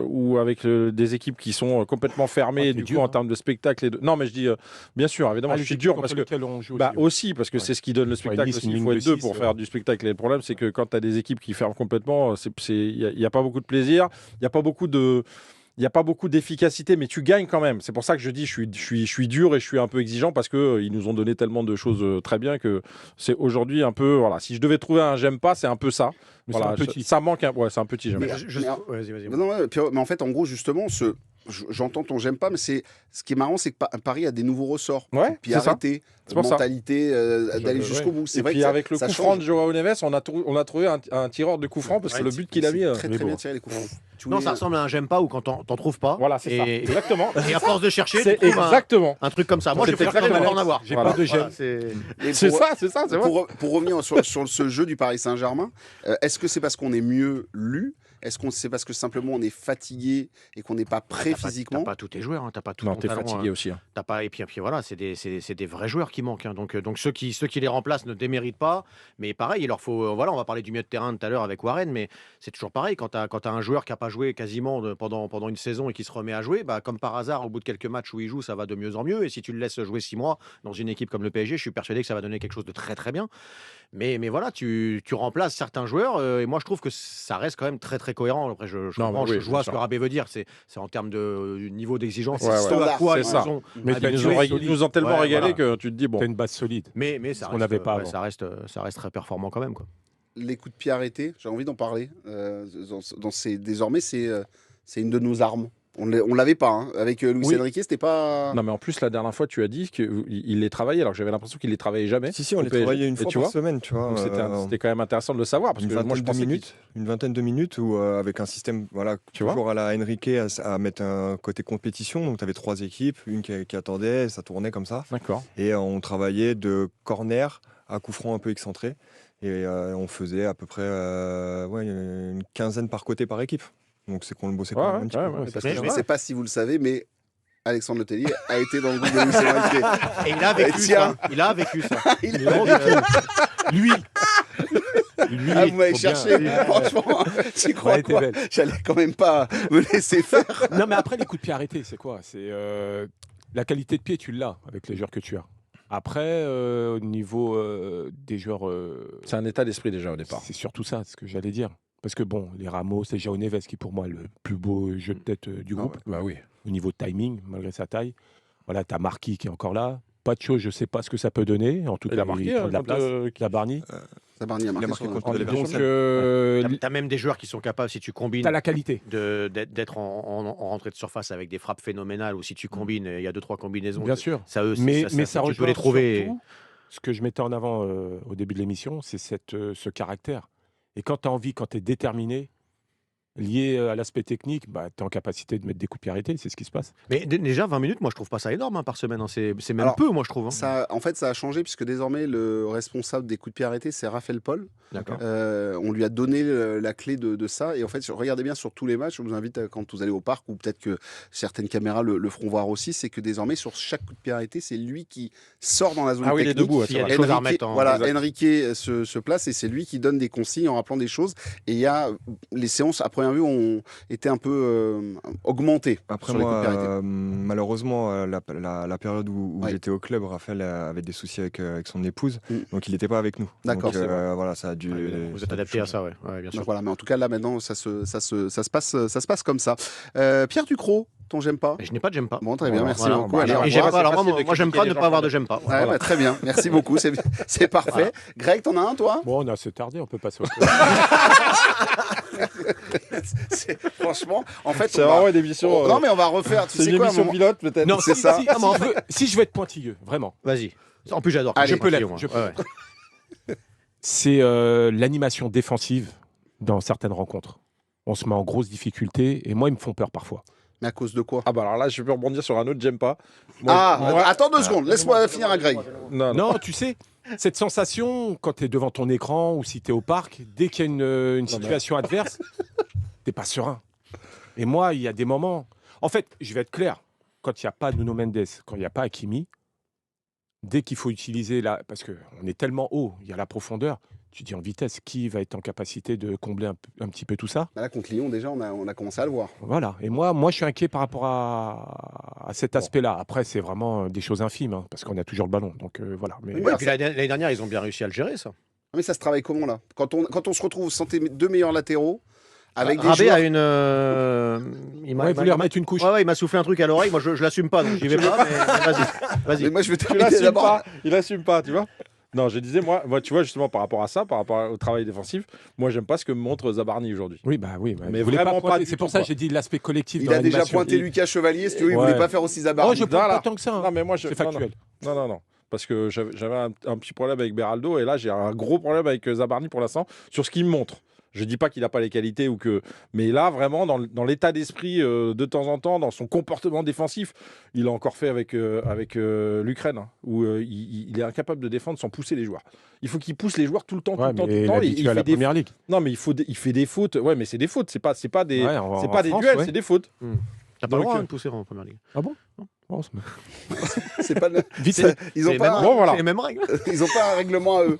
ou avec des équipes qui sont complètement fermées, et du coup, en termes de spectacle. Non, mais je dis, bien sûr, évidemment, je suis dur parce que. On joue Aussi, parce que c'est ce qui donne le spectacle. Nice, Aussi. une Il ligne faut de être deux six, pour faire du spectacle. Et le problème, c'est que quand tu as des équipes qui ferment complètement, il n'y a pas beaucoup de plaisir, il n'y a pas beaucoup de. Il n'y a pas beaucoup d'efficacité, mais tu gagnes quand même. C'est pour ça que je dis je suis dur et je suis un peu exigeant parce qu'ils nous ont donné tellement de choses très bien que c'est aujourd'hui un peu. Voilà, si je devais trouver un j'aime pas, c'est un peu ça. Mais Voilà, c'est un petit. ça manque. Ouais, c'est un petit j'aime Mais- pas. Vas-y. Non, mais en fait, en gros, justement, j'entends ton j'aime pas, mais ce qui est marrant, c'est que Paris a des nouveaux ressorts. Ouais, Puis c'est ça. arrêter, C'est pour ça. mentalité, d'aller jusqu'au bout. C'est Et vrai puis que avec le ça coup change. franc de Joao Neves, on a trouvé un tireur de coup franc parce que le but qu'il a mis. Très très bien tiré les coups francs. Non, ça ressemble à un j'aime pas ou quand t'en trouves pas. Voilà, c'est ça. Et Exactement. à force de chercher, C'est tu trouves exactement. un truc comme ça. Moi, C'est j'ai fait exactement pas en avoir. J'ai Voilà. pas de j'aime. Voilà, c'est- Et C'est pour- ça, c'est ça, c'est vrai. Pour revenir sur ce jeu du Paris Saint-Germain, est-ce que c'est parce qu'on est mieux lu? Est-ce que c'est parce que simplement on est fatigué et qu'on n'est pas prêt physiquement? T'as pas tous tes joueurs, hein, t'as pas tout Non, ton t'es talent, fatigué hein. aussi. Hein. T'as pas, et puis voilà, c'est des vrais joueurs qui manquent, hein. Donc ceux qui les remplacent ne déméritent pas. Mais pareil, il leur faut. Voilà, on va parler du milieu de terrain tout à l'heure avec Warren, mais c'est toujours pareil. Quand t'as un joueur qui a pas joué quasiment pendant une saison et qui se remet à jouer, bah, comme par hasard, au bout de quelques matchs où il joue, ça va de mieux en mieux. Et si tu le laisses jouer 6 mois dans une équipe comme le PSG, je suis persuadé que ça va donner quelque chose de très très bien. Mais voilà, tu remplaces certains joueurs, et moi je trouve que ça reste quand même très très cohérent. Après, je Non, comprends, mais oui, je vois bien ce sûr. que Rabé veut dire. C'est en termes de niveau d'exigence, Ouais, c'est ouais. ce à Standard, quoi c'est ils ça. sont Mais Ils nous habitués. ont tellement Ouais, régalé voilà. que tu te dis, bon. T'as une base solide. Mais ça qu'on reste, n'avait pas ouais, avant. ça reste très performant quand même, quoi. Les coups de pied arrêtés, j'ai envie d'en parler. Désormais, c'est une de nos armes. On l'avait pas. Hein. Avec Luis Oui. Enrique, c'était pas. Non, mais en plus, la dernière fois, tu as dit qu'il les travaillait, alors que j'avais l'impression qu'il les travaillait jamais. Si, on au les PSG. travaillait une Et fois tu par vois, semaine, tu vois. donc c'était quand même intéressant de le savoir. Parce Une que moi, je vingtaine de pensais minutes, une vingtaine de minutes où avec un système, voilà, Tu vois toujours à la Enrique à mettre un côté compétition. Donc tu avais 3 équipes, une qui attendait, ça tournait comme ça. D'accord. Et on travaillait de corner à coup franc un peu excentré. Et on faisait à peu près une quinzaine par côté par équipe. Donc c'est qu'on le bossait quand même un petit peu. parce Mais que Je ne sais pas si vous le savez, mais Alexandre Letellier a été dans le groupe de Luis Enrique. Et il a vécu Tiens. ça. Il a vécu ça. Il Donc, Lui, Ah, vous m'avez faut cherché, bien- franchement, j'y crois Ouais, t'es quoi. belle. J'allais quand même pas me laisser faire. Non, mais après, les coups de pied arrêtés, c'est quoi? C'est la qualité de pied, tu l'as avec les joueurs que tu as. Après, au niveau des joueurs, c'est un état d'esprit déjà au départ. c'est surtout ça, ce que j'allais dire. Parce que bon, les Ramos, c'est Joao Neves qui pour moi est le plus beau jeu de tête du groupe. Bah oui. Au niveau timing, malgré sa taille. Voilà, tu as Marquis qui est encore là. Pas de chose, je ne sais pas ce que ça peut donner. En tout Il cas, a marqué il prend de la quand, place. La Barney. Sabarny a Il a marqué marqué sur- contre les Donc, Verts. T'as même des joueurs qui sont capables, si tu combines, Tu as la qualité. d'être en rentrée de surface avec des frappes phénoménales, ou si tu combines, il y a 2-3 combinaisons. Bien sûr. Ça, eux, Mais ça tu rejoint peux les trouver. surtout ce que je mettais en avant au début de l'émission, c'est ce caractère. Et quand tu as envie, quand tu es déterminé, lié à l'aspect technique, bah, tu es en capacité de mettre des coups de pied arrêtés, c'est ce qui se passe. Mais déjà, 20 minutes, moi, je trouve pas ça énorme, hein, par semaine, hein. C'est même Alors, peu, moi, je trouve, hein. Ça, en fait, ça a changé puisque désormais le responsable des coups de pied arrêtés, c'est Raphaël Paul. D'accord. On lui a donné la clé de ça. Et en fait, regardez bien sur tous les matchs, je vous invite quand vous allez au parc, ou peut-être que certaines caméras le feront voir aussi, c'est que désormais, sur chaque coup de pied arrêté, c'est lui qui sort dans la zone Ah oui, il est technique. debout. S'il y a c'est des vrai. choses à Enrique, remettre en- voilà, Exact. Enrique se place et c'est lui qui donne des consignes en rappelant des choses. Et il y a les séances à première vue ont été un peu augmentées Après sur les coups de moi, pied arrêtés. malheureusement, la période où Ouais. j'étais au club, Raphaël avait des soucis avec son épouse, Mm. donc il n'était pas avec nous. D'accord, Donc, c'est vrai. voilà, ça a dû. Vous ça êtes a dû adapté à changer. ça, ouais. Ouais, bien sûr. Donc voilà, mais en tout cas là maintenant ça se passe comme ça. Pierre Ducrot, ton j'aime pas. Mais je n'ai pas de j'aime pas. Bon, très bien, merci Voilà. beaucoup. Et Alors, j'aime voilà, pas, alors facile moi, de moi, j'aime critiquer pas les ne gens pas avoir qui de j'aime pas. Ouais, Voilà. bah, très bien, merci beaucoup, c'est parfait. Greg, t'en as un toi? Bon, on a assez tardé, on peut passer au Franchement, en fait, C'est on va- vraiment une émission. non mais on va refaire. Tu c'est sais une quoi, à un émission moment- pilote peut-être. Non, c'est ça. Si je veux être pointilleux, vraiment, Vas-y. En plus, j'adore. Allez, Je je peux l'être, moi. je peux Ouais, ouais. c'est l'animation défensive dans certaines rencontres. On se met en grosse difficulté et moi, ils me font peur parfois. Mais à cause de quoi? Ah bah alors là, je peux rebondir sur un autre, j'aime pas. Moi, Attends 2 secondes, laisse-moi finir à Greg. Non, tu sais, cette sensation, quand tu es devant ton écran ou si tu es au parc, dès qu'il y a une situation adverse, t'es pas serein. Et moi, il y a des moments. En fait, je vais être clair. Quand il n'y a pas Nuno Mendes, quand il n'y a pas Hakimi, dès qu'il faut utiliser la. Parce qu'on est tellement haut, il y a la profondeur. Tu dis en vitesse, qui va être en capacité de combler un petit peu tout ça? Bah là, contre Lyon, déjà, on a commencé à le voir. Voilà. Et moi, je suis inquiet par rapport à cet aspect-là. Après, c'est vraiment des choses infimes, hein, parce qu'on a toujours le ballon. Donc voilà. Mais Oui, Ouais, et puis l'année dernière, ils ont bien réussi à le gérer, ça. Mais ça se travaille comment là? Quand on se retrouve sans tes 2 meilleurs latéraux, avec des Rabé joueurs... a une. Il ouais, vous voulez remettre une couche. Ouais, il m'a soufflé un truc à l'oreille. Moi, je l'assume pas, donc j'y vais pas. Mais vas-y. Mais moi, je vais tu terminer l'assumes d'abord. pas, il assume pas, tu vois. Non, je disais, moi, tu vois, justement, par rapport à ça, par rapport au travail défensif, moi, j'aime pas ce que me montre Zabarni aujourd'hui. Oui, oui. Mais Vous voulez vraiment pointer, pas du c'est pour tout, ça que quoi. j'ai dit l'aspect collectif. Il dans a déjà l'animation. pointé Lucas Chevalier, si tu veux, il Ouais. voulait pas faire aussi Oh, Zabarni. je parle pas tant que ça. hein. Non, mais moi, C'est factuel. Non. Parce que j'avais un petit problème avec Beraldo et là, j'ai un gros problème avec Zabarni pour l'instant sur ce qu'il me montre. Je dis pas qu'il n'a pas les qualités ou que, mais là vraiment dans l'état d'esprit de temps en temps, dans son comportement défensif, il a encore fait avec l'Ukraine hein, où il est incapable de défendre sans pousser les joueurs. Il faut qu'il pousse les joueurs tout le temps, Ouais, tout mais le temps. l'habitué à la des première ligue. non mais il fait des fautes. Ouais, mais c'est des fautes. C'est pas des Ouais, c'est en pas des France, duels, ouais. c'est des fautes. T'as pas le Donc, droit de pousser en première ligue. Ah bon C'est pas le- Vite c'est- fait. Ils ont C'est pas, Bon, voilà. les mêmes règles. ils ont pas un règlement à eux.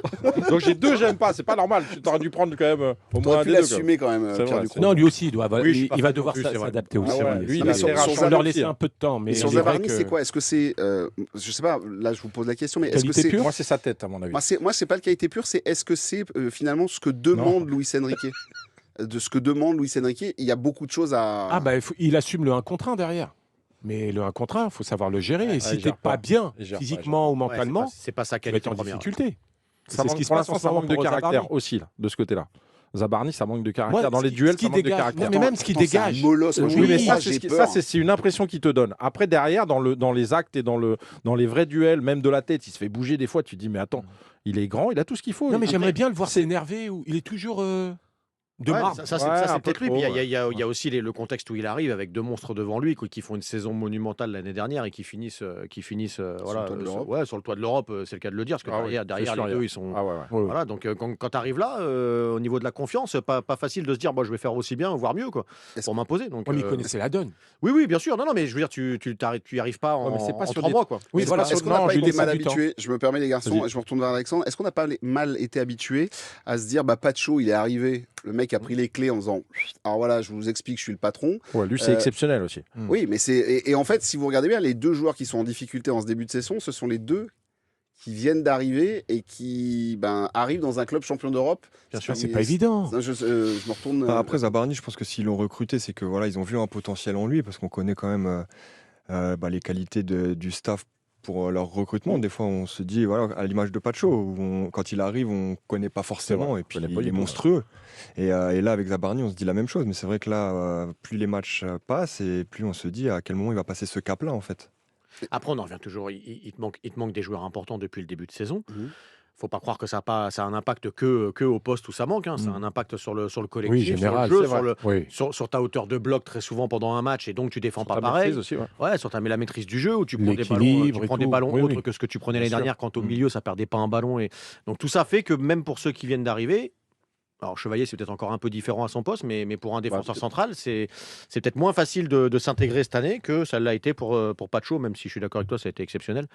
Donc j'ai deux, j'aime pas. C'est pas normal. Tu t'aurais dû prendre quand même au moins T'aurais un pu des deux. quoi. l'assumer quand même, C'est Pierre vrai, Ducrot. Non, lui aussi, Oui, je suis pas il va fan devoir non plus, c'est vrai. s'adapter Ah aussi. ouais, lui. lui, il Mais a sur- fait sur rachat. On Zabarni, leur laissait hein. un peu de temps. Mais Et sur il est vrai Zabarni, que- c'est quoi? Est-ce que c'est, je sais pas, là je vous pose la question, mais est-ce que Qualité c'est... pure Moi, c'est sa tête, à mon avis. Moi, c'est pas le qualité pur, c'est est-ce que c'est finalement ce que demande Luis Enrique? De ce que demande Luis Enrique, il y a beaucoup de choses à... Ah, bah, il assume le 1 contre 1 derrière. Mais le 1 contre 1, il faut savoir le gérer. Ouais, Et si il t'es gère pas pas. bien, Il gère pas, physiquement ou Ouais, mentalement, c'est pas sa tu vas être qualité en première. difficulté. Ça C'est ce manque- qui se pour passe en l'instant, ce ça moment manque de pour caractère Zabarni. aussi, là, de ce côté-là. Zabarni, ça manque de caractère. Moi, Dans les ce duels, qui ça manque de dégage- caractère. mais même ce qui Attends, c'est un dégage. molosse, moi, je Oui, le mais vois, ça, j'ai peur. c'est une impression qu'il te donne. Après, derrière, dans les actes et dans les vrais duels, même de la tête, il se fait bouger des fois. Tu te dis, mais attends, il est grand, il a tout ce qu'il faut. Non, mais Après, j'aimerais bien le voir s'énerver. Il est toujours de Ouais, marbre. ça, c'est Ouais, ça, c'est un peu peut-être lui. trop, Puis il y a- ouais. il y a aussi le contexte où il arrive avec deux monstres devant lui qui font une saison monumentale l'année dernière et qui finissent voilà, le toit de l'Europe. sur le toit de l'Europe, c'est le cas de le dire, parce que Ah oui, derrière c'est sûr, les deux, ils sont. Ah ouais, ouais. Ouais, ouais. Voilà, donc quand tu arrives là, au niveau de la confiance, pas facile de se dire, moi je vais faire aussi bien, voire mieux, quoi, Est-ce- pour m'imposer. Donc, Ouais, mais il connaissait la donne. oui, bien sûr. Non, mais je veux dire, tu y arrives pas en, Ouais, mais c'est pas en sur 3 des- mois, quoi. Oui, Est-ce voilà. qu'on n'a Non, pas je été dis mal ça du temps. habitué? Je me permets les garçons, Vas-y. et je me retourne vers Alexandre. Est-ce qu'on n'a pas mal été habitué à se dire, bah Pacho, il est arrivé, le mec a pris les clés en faisant, alors voilà, je vous explique, je suis le patron. Ouais, lui, c'est exceptionnel aussi. Oui, mais et en fait, si vous regardez bien, les deux joueurs qui sont en difficulté en ce début de saison, ce sont les deux qui viennent d'arriver et qui arrivent dans un club champion d'Europe. Bien sûr, C'est pas évident. Je me retourne. Après, Zabarni, je pense que s'ils l'ont recruté, c'est que voilà, ils ont vu un potentiel en lui parce qu'on connaît quand même les qualités du staff pour leur recrutement. Des fois, on se dit, voilà, à l'image de Pacho, où quand il arrive, on ne connaît pas forcément et puis connaît pas il du est tout, monstrueux. Et là, avec Zabarni, on se dit la même chose. Mais c'est vrai que là, plus les matchs passent et plus on se dit à quel moment il va passer ce cap-là, en fait. Après, on en revient toujours. Il te manque des joueurs importants depuis le début de saison. Mhm. Faut pas croire que ça a un impact que au poste où ça manque. Hein. Ça a un impact sur le collectif, Oui, sur général, le jeu, c'est vrai. Oui. sur ta hauteur de bloc très souvent pendant un match et donc tu défends pas Ta pareil. maîtrise aussi, ouais. Ouais, sur la maîtrise du jeu où tu prends des ballons, L'équilibre et des tout. ballons Oui, autres oui. que ce que tu prenais Bien l'année sûr. dernière quand au milieu ça perdait pas un ballon et donc tout ça fait que même pour ceux qui viennent d'arriver. Alors Chevalier c'est peut-être encore un peu différent à son poste mais pour un défenseur central c'est peut-être moins facile de s'intégrer cette année que ça l'a été pour Pacho, même si je suis d'accord avec toi ça a été exceptionnel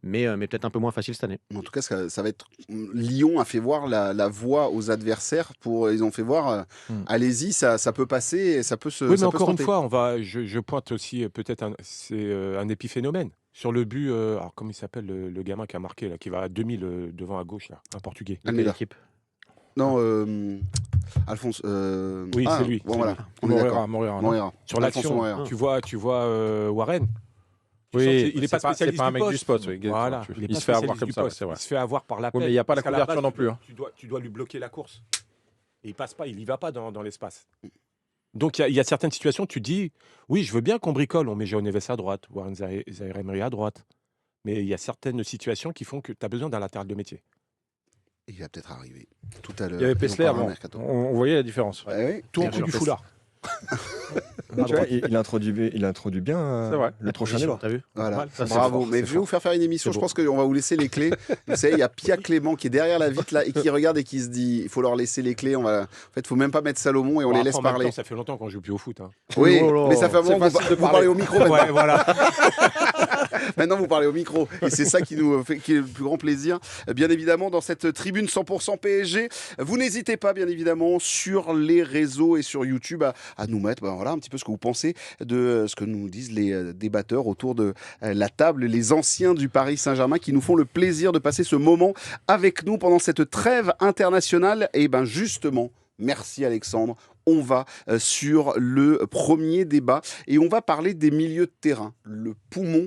mais peut-être un peu moins facile cette année. En tout cas, ça va être. Lyon a fait voir la voie aux adversaires. Ils ont fait voir, allez-y, ça peut passer, et ça peut se. Oui, mais ça peut encore se une tenter. fois, je pointe aussi peut-être c'est un épiphénomène. Sur le but, alors comment il s'appelle le gamin qui a marqué, là, qui va à 2000 devant à gauche, là, un Portugais. Almeida. L'équipe. Non, Alphonse. Oui, c'est lui, Bon, c'est voilà, lui. on est d'accord. Moreira, non Moreira. Sur Alphonse l'action, Moreira. tu vois Warren. Tu Oui, sens qu'il est c'est pas spécialiste c'est pas un du mec du poste. spot. Oui, Voilà, il est se pas fait avoir spécialiste comme du ça, poste. c'est vrai. Il se fait avoir par la Oui, mais il n'y a pas la couverture non plus. Hein. Tu dois lui bloquer la course. Et il passe pas, il y va pas dans l'espace. Donc il y a certaines situations, tu dis, oui, je veux bien qu'on bricole, on met João Neves à droite, Warren Zaïre-Emery à droite. Mais il y a certaines situations qui font que tu as besoin d'un latéral de métier. Il va peut-être arriver tout à l'heure. Il y avait Ils ont Pessler parlé avant. au mercato. On voyait la différence. Ouais, oui. Tout en Bien dessous sûr, du Pessler. foulard. Tu vois, il introduit bien C'est vrai. le prochain débat. T'as vu? Voilà, Mal, ça, c'est bravo. fort, Mais c'est je vais vous faire une émission. C'est Je beau. pense qu'on va vous laisser les clés. Vous savez, il y a Pia Clément qui est derrière la vitre là et qui regarde et qui se dit il faut leur laisser les clés. En fait, il faut même pas mettre Salomon et on Bon, les après, laisse en même parler. temps, ça fait longtemps qu'on joue plus au foot. Hein. Oui, Oh là mais ça fait un c'est moment que facile de vous parlez au micro maintenant. Ouais, voilà. Maintenant, vous parlez au micro. Et c'est ça qui nous fait qui est le plus grand plaisir. Bien évidemment, dans cette tribune 100% PSG, vous n'hésitez pas, bien évidemment, sur les réseaux et sur YouTube à nous mettre voilà, un petit peu ce que vous pensez de ce que nous disent les débatteurs autour de la table, les anciens du Paris Saint-Germain qui nous font le plaisir de passer ce moment avec nous pendant cette trêve internationale. Et bien justement, merci Alexandre. On va sur le premier débat et on va parler des milieux de terrain, le poumon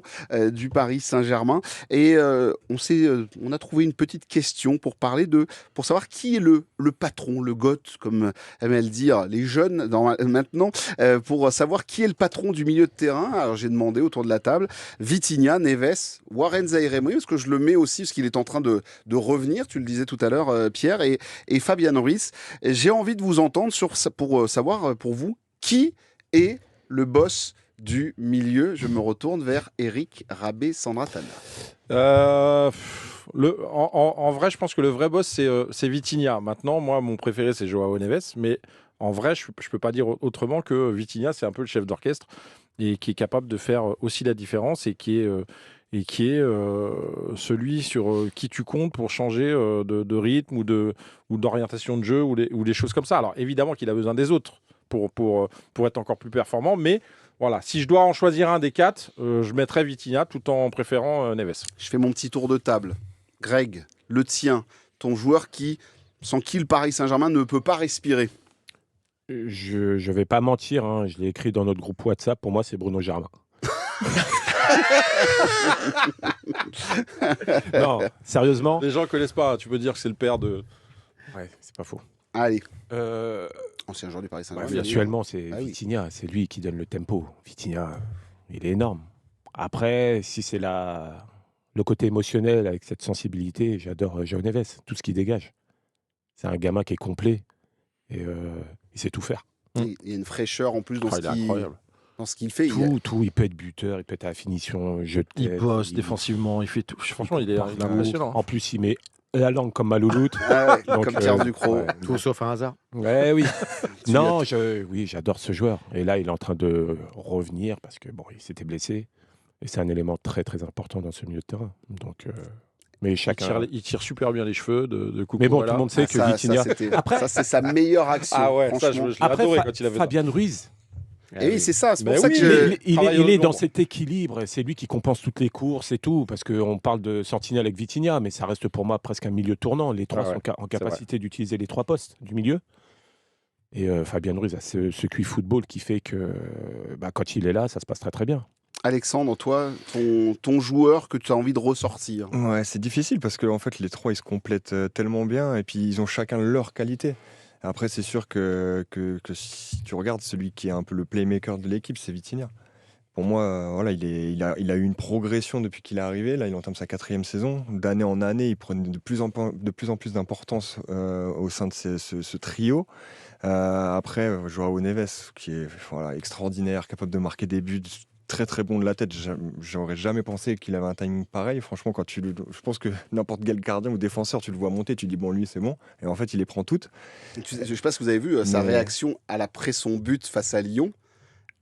du Paris Saint-Germain. Et on a trouvé une petite question pour savoir qui est le patron, le GOAT, comme aiment le dire les jeunes maintenant, pour savoir qui est le patron du milieu de terrain. Alors j'ai demandé autour de la table Vitinha, Neves, Warren Zaïre-Emery, parce que je le mets aussi parce qu'il est en train de revenir, tu le disais tout à l'heure Pierre, et Fabian Ruiz. J'ai envie de vous entendre pour savoir pour vous qui est le boss du milieu. Je me retourne vers Eric Rabé, Sandra Tana. En vrai, je pense que le vrai boss, c'est Vitinha. Maintenant, moi, mon préféré, c'est Joao Neves. Mais en vrai, je ne peux pas dire autrement que Vitinha, c'est un peu le chef d'orchestre et qui est capable de faire aussi la différence et qui est celui sur qui tu comptes pour changer de rythme ou d'orientation de jeu ou des choses comme ça. Alors, évidemment qu'il a besoin des autres pour être encore plus performant, mais voilà, si je dois en choisir un des quatre, je mettrais Vitinha tout en préférant Neves. Je fais mon petit tour de table. Greg, le tien, ton joueur sans qui le Paris Saint-Germain ne peut pas respirer. Je vais pas mentir, hein, je l'ai écrit dans notre groupe WhatsApp, pour moi c'est Bruno Germain. Non, sérieusement. Les gens ne connaissent pas, tu peux dire que c'est le père de... Ouais, c'est pas faux. Allez, ancien joueur du Paris Saint-Germain. Actuellement, c'est Ah oui. Vitinha, c'est lui qui donne le tempo. Vitinha, il est énorme. Après, si c'est le côté émotionnel avec cette sensibilité, j'adore Joao Neves, tout ce qu'il dégage. C'est un gamin qui est complet et il sait tout faire. Il y a une fraîcheur en plus Il est incroyable. dans ce qu'il fait. Tout, il peut être buteur, il peut être à la finition, jeu de Il tête, bosse défensivement, il fait tout. Franchement, il est partout. impressionnant. En plus, il met la langue comme Malouloute. Donc, comme Pierre Ducrot. ouais. Tout sauf un hasard. Ouais, oui. Non, j'adore ce joueur. Et là, il est en train de revenir parce que bon, il s'était blessé. Et c'est un élément très très important dans ce milieu de terrain. Donc, mais chacun. Il tire super bien les cheveux de Coucou. Mais bon, tout le monde sait que Vitinha. Ça, c'est sa meilleure action. Ah ouais, ça, je franchement. l'ai adoré quand il avait ça. Fabian Ruiz. Et oui, c'est ça. C'est pour Mais ça oui, que mais- Il travaille est au dans nombre. cet équilibre. C'est lui qui compense toutes les courses et tout. Parce qu'on parle de Sentinelle avec Vitinha, mais ça reste pour moi presque un milieu tournant. Les trois Ah ouais, sont en capacité d'utiliser les trois postes du milieu. Et Fabian Ruiz a ce QI football qui fait que quand il est là, ça se passe très très bien. Alexandre, toi, ton joueur que tu as envie de ressortir. Ouais, c'est difficile parce que en fait, les trois ils se complètent tellement bien et puis ils ont chacun leur qualité. Après, c'est sûr que si tu regardes celui qui est un peu le playmaker de l'équipe, c'est Vitinha. Pour moi, voilà, il a eu une progression depuis qu'il est arrivé. Là, il entame sa 4e saison. D'année en année, il prenait de plus en plus d'importance au sein de ce trio. Après, Joao Neves, qui est extraordinaire, capable de marquer des buts, très très bon de la tête. J'aurais jamais pensé qu'il avait un timing pareil. Franchement, je pense que n'importe quel gardien ou défenseur, tu le vois monter, tu dis bon, lui c'est bon. Et en fait, il les prend toutes. Je ne sais pas si vous avez vu sa Mais- réaction après son but face à Lyon.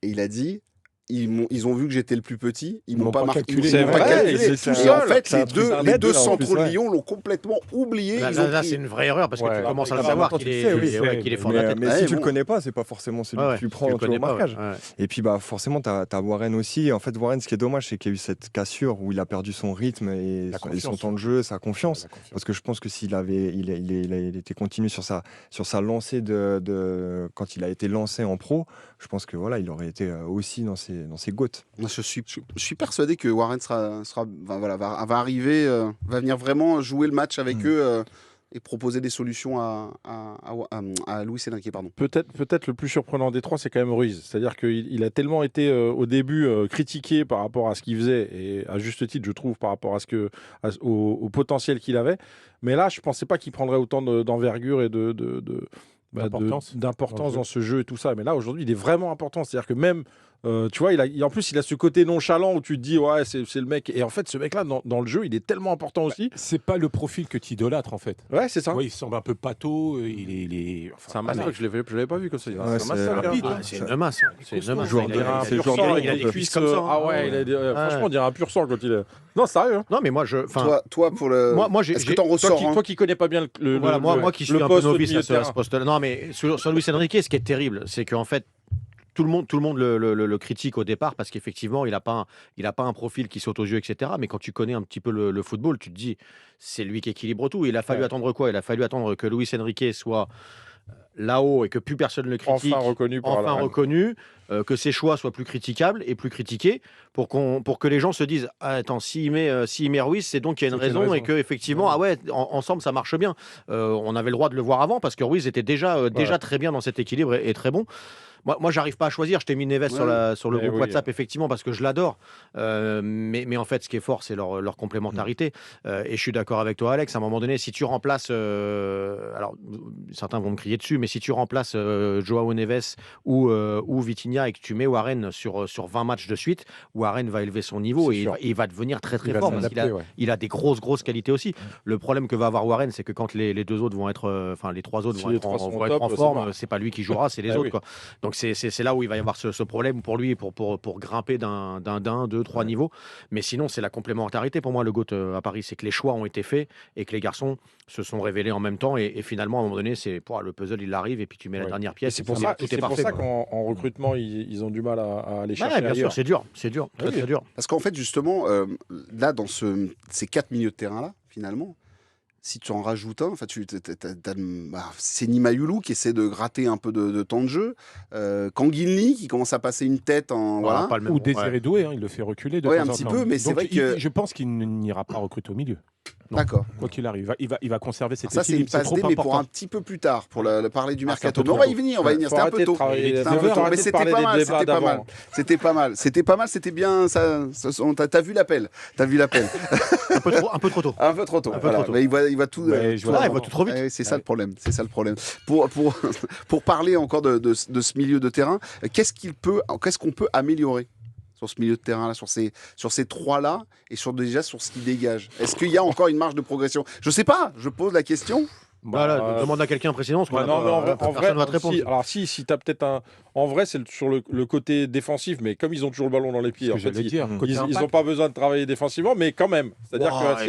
Et il a dit ils ont vu que j'étais le plus petit, ils m'ont pas marqué. calculé. C'est Ils m'ont pas vrai, calculé. il est tout Et seul. en fait, C'est un les truc deux bête, en centraux plus, de ouais. Lyon l'ont complètement oublié. Là, Ils ont là, pris- c'est une vraie erreur parce que Ouais. tu commences à Ah le bah, savoir maintenant, qu'il tu est, sais, oui, qu'il est- ouais, qu'il est fort de la tête. Mais Ouais, si tu bon. le connais pas, c'est pas forcément celui Ouais, que tu prends tu le au connais pas, marquage. ouais. Et puis forcément, tu as Warren aussi. En fait, Warren, ce qui est dommage, c'est qu'il y a eu cette cassure où il a perdu son rythme et La son confiance. temps de jeu, sa confiance. La confiance. Parce que je pense que s'il avait, il était continu sur sa lancée quand il a été lancé en pro, je pense que voilà, il aurait été aussi dans ses gouttes. Moi, je suis persuadé que Warren va arriver, va venir vraiment jouer le match avec eux et proposer des solutions à Luis Enrique. Pardon. Peut-être le plus surprenant des trois, c'est quand même Ruiz. C'est-à-dire qu'il a tellement été au début critiqué par rapport à ce qu'il faisait, et à juste titre, je trouve, par rapport au potentiel qu'il avait. Mais là, je ne pensais pas qu'il prendrait autant d'envergure et d'importance dans ce jeu et tout ça. Mais là, aujourd'hui, il est vraiment important. C'est-à-dire que même, tu vois, en plus, il a ce côté nonchalant où tu te dis, ouais, c'est le mec. Et en fait, ce mec-là, dans le jeu, il est tellement important aussi. C'est pas le profil que tu idolâtres, en fait. Ouais, c'est ça. Ouais, il semble un peu pâteau. C'est un massacre. Je l'avais pas vu comme ça. Ouais, c'est un massacre. C'est une masse. C'est une masse. Joueur Il a un c'est pur joueur sang. de Il a groupe. des cuisses comme ça. Ah ouais, franchement, on dirait un pur sang quand il est. Non, sérieux. Non, mais moi, Toi, pour le. Moi, Est-ce que t'en ressors Toi qui connais pas bien moi qui suis le un peu poste au novice milieu à de ce terrain. poste-là. Non, mais sur Luis Enrique, ce qui est terrible, c'est qu'en fait, tout le monde le critique au départ parce qu'effectivement, il n'a pas un profil qui saute aux yeux, etc. Mais quand tu connais un petit peu le football, tu te dis, c'est lui qui équilibre tout. Il a fallu attendre quoi? Il a fallu attendre que Luis Enrique soit là-haut et que plus personne ne le critique. Enfin reconnu. Que ses choix soient plus critiquables et plus critiqués pour que les gens se disent attends, s'il met Ruiz, c'est donc qu'il y a une raison et que effectivement ensemble ça marche bien. On avait le droit de le voir avant parce que Ruiz était déjà très bien dans cet équilibre et très bon. Moi, j'arrive pas à choisir. Je t'ai mis Neves sur le groupe WhatsApp, effectivement, parce que je l'adore. Mais en fait, ce qui est fort, c'est leur complémentarité. Et je suis d'accord avec toi, Alex. À un moment donné, si tu remplaces, alors certains vont me crier dessus, mais si tu remplaces Joao Neves ou Vitinha et que tu mets Warren sur 20 matchs de suite, Warren va élever son niveau et il va devenir très très fort parce qu'il a des grosses qualités aussi. Le problème que va avoir Warren, c'est que quand les deux autres vont être, les trois autres vont être en forme, c'est pas lui qui jouera, c'est les autres, quoi. Donc c'est là où il va y avoir ce problème pour lui, pour grimper d'un, deux, trois niveaux. Mais sinon, c'est la complémentarité pour moi, le GOAT à Paris. C'est que les choix ont été faits et que les garçons se sont révélés en même temps. Et finalement, à un moment donné, le puzzle, il arrive et puis tu mets la dernière pièce. C'est pour ça qu'en recrutement, ils ont du mal à aller chercher. Bien sûr, c'est dur. Très dur. Parce qu'en fait, justement, là, dans ces 4 milieux de terrain-là, finalement, si tu en rajoutes un, c'est Nimayulu qui essaie de gratter un peu de temps de jeu, Kanguinli qui commence à passer une tête voilà. Ou Désiré Doué, il le fait reculer de temps un en petit temps. peu, mais c'est vrai que je pense qu'il n'ira pas recruter au milieu. Non. D'accord. Quoi qu'il arrive, il va conserver cette équipe. Ça, c'est une passe D, mais pour un petit peu plus tard, pour parler du mercato. Mais on va y venir. C'était un peu tôt. Mais c'était pas mal. C'était bien. T'as vu l'appel. Un peu trop tôt. Un peu trop tôt. Mais il va tout. Il va tout trop vite. C'est ça le problème. Pour parler encore de ce milieu de terrain, qu'est-ce qu'on peut améliorer sur ce milieu de terrain là, sur ces trois là et sur ce qui dégage? Est-ce qu'il y a encore une marge de progression? Je sais pas, je pose la question. Demande à quelqu'un précédent, parce en vrai, va te répondre. Alors si tu as peut-être en vrai, c'est sur le côté défensif, mais comme ils ont toujours le ballon dans les pieds, en fait, ils n'ont pas besoin de travailler défensivement, mais quand même. C'est-à-dire que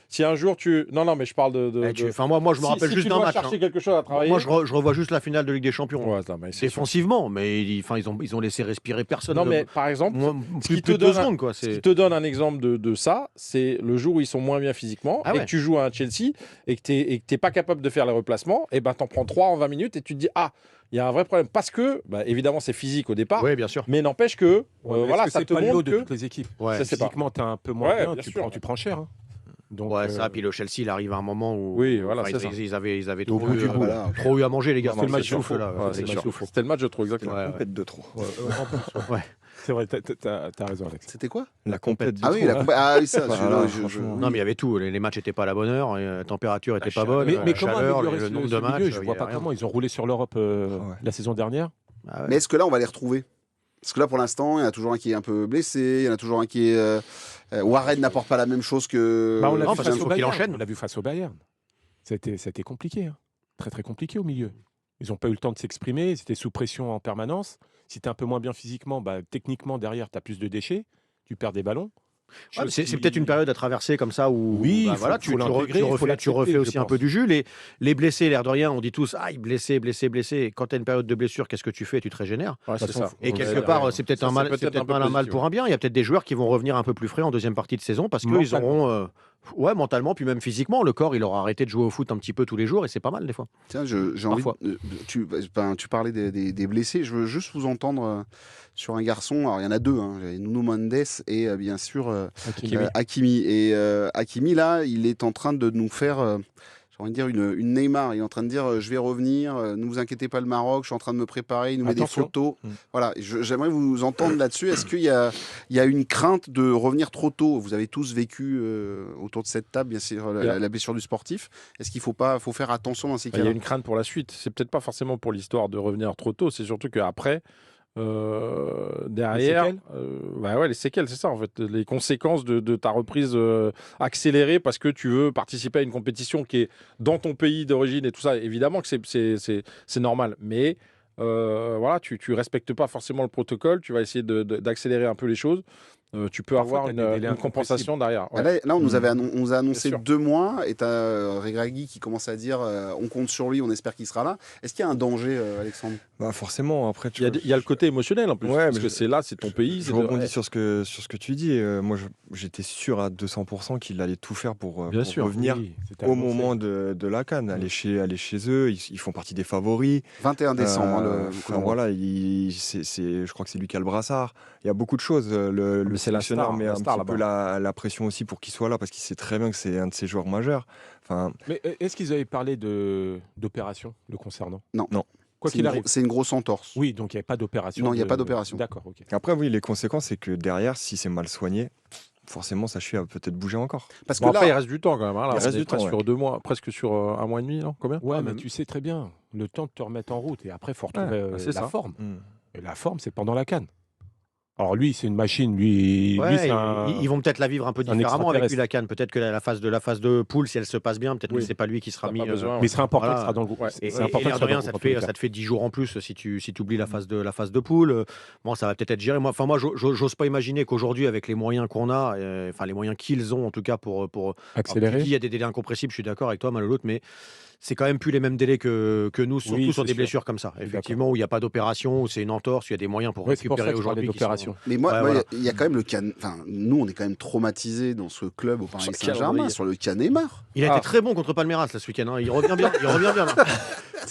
si un jour tu... Non, mais je parle de... Enfin, moi, je me rappelle juste d'un match. Chercher quelque chose à travailler. Moi, je revois juste la finale de Ligue des Champions. Ouais, défensivement, mais ils ont laissé respirer personne. Non, mais par exemple, ce qui te donne un exemple de ça, c'est le jour où ils sont moins bien physiquement et que tu joues à un Chelsea et que tu n'es pas capable de faire les replacements, et ben t'en prends 3 en 20 minutes et tu te dis il y a un vrai problème parce que évidemment c'est physique au départ, bien sûr, mais n'empêche que ça te montre que de toutes les équipes. Physiquement t'es un peu moins bien, tu prends cher. Donc ça, puis le Chelsea, il arrive à un moment où ils avaient trop eu à manger, les gars. C'était le match de fou. C'était le match de trop, exactement. La compète de trop. C'est vrai, t'as raison, Alex. C'était quoi? La compète. Ah oui, ça. Non, mais il y avait tout. Les matchs n'étaient pas à la bonne heure, la température n'était pas bonne, mais la chaleur, le nombre de matchs. Je vois pas comment ils ont roulé sur l'Europe la saison dernière. Mais est-ce que là, on va les retrouver? Parce que là, pour l'instant, il y en a toujours un qui est un peu blessé, il y en a toujours un qui est... Warren n'apporte pas la même chose que... On l'a vu face au Bayern. On l'a vu face au Bayern. C'était compliqué. Très, très compliqué au milieu. Ils n'ont pas eu le temps de s'exprimer. Ils étaient sous pression en permanence. Si tu es un peu moins bien physiquement, techniquement, derrière, tu as plus de déchets. Tu perds des ballons. C'est peut-être une période à traverser comme ça où tu refais aussi un peu du jus. Les blessés, l'air de rien, on dit tous blessé. Quand tu as une période de blessure, qu'est-ce que tu fais? Tu te régénères. Et quelque part, c'est peut-être un mal pour un bien. Il y a peut-être des joueurs qui vont revenir un peu plus frais en deuxième partie de saison parce qu'ils auront mentalement, puis même physiquement, le corps il aura arrêté de jouer au foot un petit peu tous les jours et c'est pas mal des fois. Tiens, j'ai envie tu parlais des blessés, je veux juste vous entendre sur un garçon. Alors il y en a deux, Nuno Mendes et bien sûr Hakimi. Et Hakimi là, il est en train de nous faire j'ai envie de dire, une Neymar. Il est en train de dire je vais revenir, ne vous inquiétez pas le Maroc, je suis en train de me préparer, il nous met des Attention. photos. Voilà, j'aimerais vous entendre là-dessus. Est-ce qu'il y a une crainte de revenir trop tôt? Vous avez tous vécu autour de cette table, bien sûr, la blessure du sportif. Est-ce qu'il faut faire attention dans ces Il y a cas-là? une crainte pour la suite. C'est peut-être pas forcément pour l'histoire de revenir trop tôt, c'est surtout qu'après, derrière, les séquelles, c'est ça en fait, les conséquences de ta reprise accélérée parce que tu veux participer à une compétition qui est dans ton pays d'origine et tout ça. Évidemment que c'est normal, mais voilà, tu respectes pas forcément le protocole, tu vas essayer d'accélérer un peu les choses. Tu peux Parfois, avoir t'as des délais une compensation derrière. Ah, là, on nous a annoncé sûr. 2 mois et tu as Regragui qui commence à dire on compte sur lui, on espère qu'il sera là. Est-ce qu'il y a un danger, Alexandre? Bah forcément, après, Il y a le côté émotionnel en plus, Ouais, parce mais que c'est là, c'est ton pays. Je rebondis sur ce que tu dis. Moi, j'étais sûr à 200% qu'il allait tout faire pour revenir au moment de la CAN, aller chez eux. Ils font partie des favoris. 21 décembre. Enfin, voilà, je crois que c'est lui qui a le brassard. Il y a beaucoup de choses. Le c'est la sélectionneur star, met la un star petit peu la pression aussi pour qu'il soit là, parce qu'il sait très bien que c'est un de ses joueurs majeurs. Enfin, Mais est-ce qu'ils avaient parlé d'opération le concernant? Non. Quoi qu'il arrive. C'est une grosse entorse. Oui, donc il n'y avait pas d'opération. Non, il n'y a pas d'opération. D'accord, ok. après, oui, les conséquences, c'est que derrière, si c'est mal soigné, forcément, sa cheville va peut-être bouger encore. Parce que Bon, après, il là, reste du temps quand même. Hein, là, Il reste on est du temps, presque sur 2 mois, presque sur 1 mois et demi, non? Combien? Ouais, mais même. tu sais très bien, le temps de te remettre en route et après, il faut retrouver c'est la ça. forme. Mm. Et la forme, c'est pendant la CAN. Alors lui, c'est une machine. Lui, Ouais, c'est un... ils vont peut-être la vivre un peu différemment avec lui, extraterrestre. la CAN. Peut-être que la phase de poule, si elle se passe bien, peut-être Oui. que c'est pas lui qui sera T'as mis. pas besoin, Mais il sera important Voilà. qu'il sera dans le groupe. Ouais. Et C'est important l'air qu'il de soit rien, dans ça le groupe, te fait 10 jours en plus si tu oublies la phase de poule. Bon, ça va peut-être être géré. Moi, j'ose pas imaginer qu'aujourd'hui, avec les moyens qu'on a, les moyens qu'ils ont en tout cas pour accélérer. Alors, tu dis, il y a des délais incompressibles, je suis d'accord avec toi, Malolote, mais c'est quand même plus les mêmes délais que nous, surtout Oui, sur c'est des sûr. blessures comme ça. Effectivement, où il n'y a pas d'opération, où c'est une entorse, où il y a des moyens pour Ouais, c'est pour ça récupérer que je parlais aujourd'hui. d'opération. mais moi, Ouais, moi, voilà. il y a quand même le cas. Enfin, nous, on est quand même traumatisés dans ce club au Paris Sur le Saint-Germain calendrier. sur le cas Neymar. Il a Ah. été très bon contre Palmeiras là, ce week-end. Hein. Il revient bien. Là.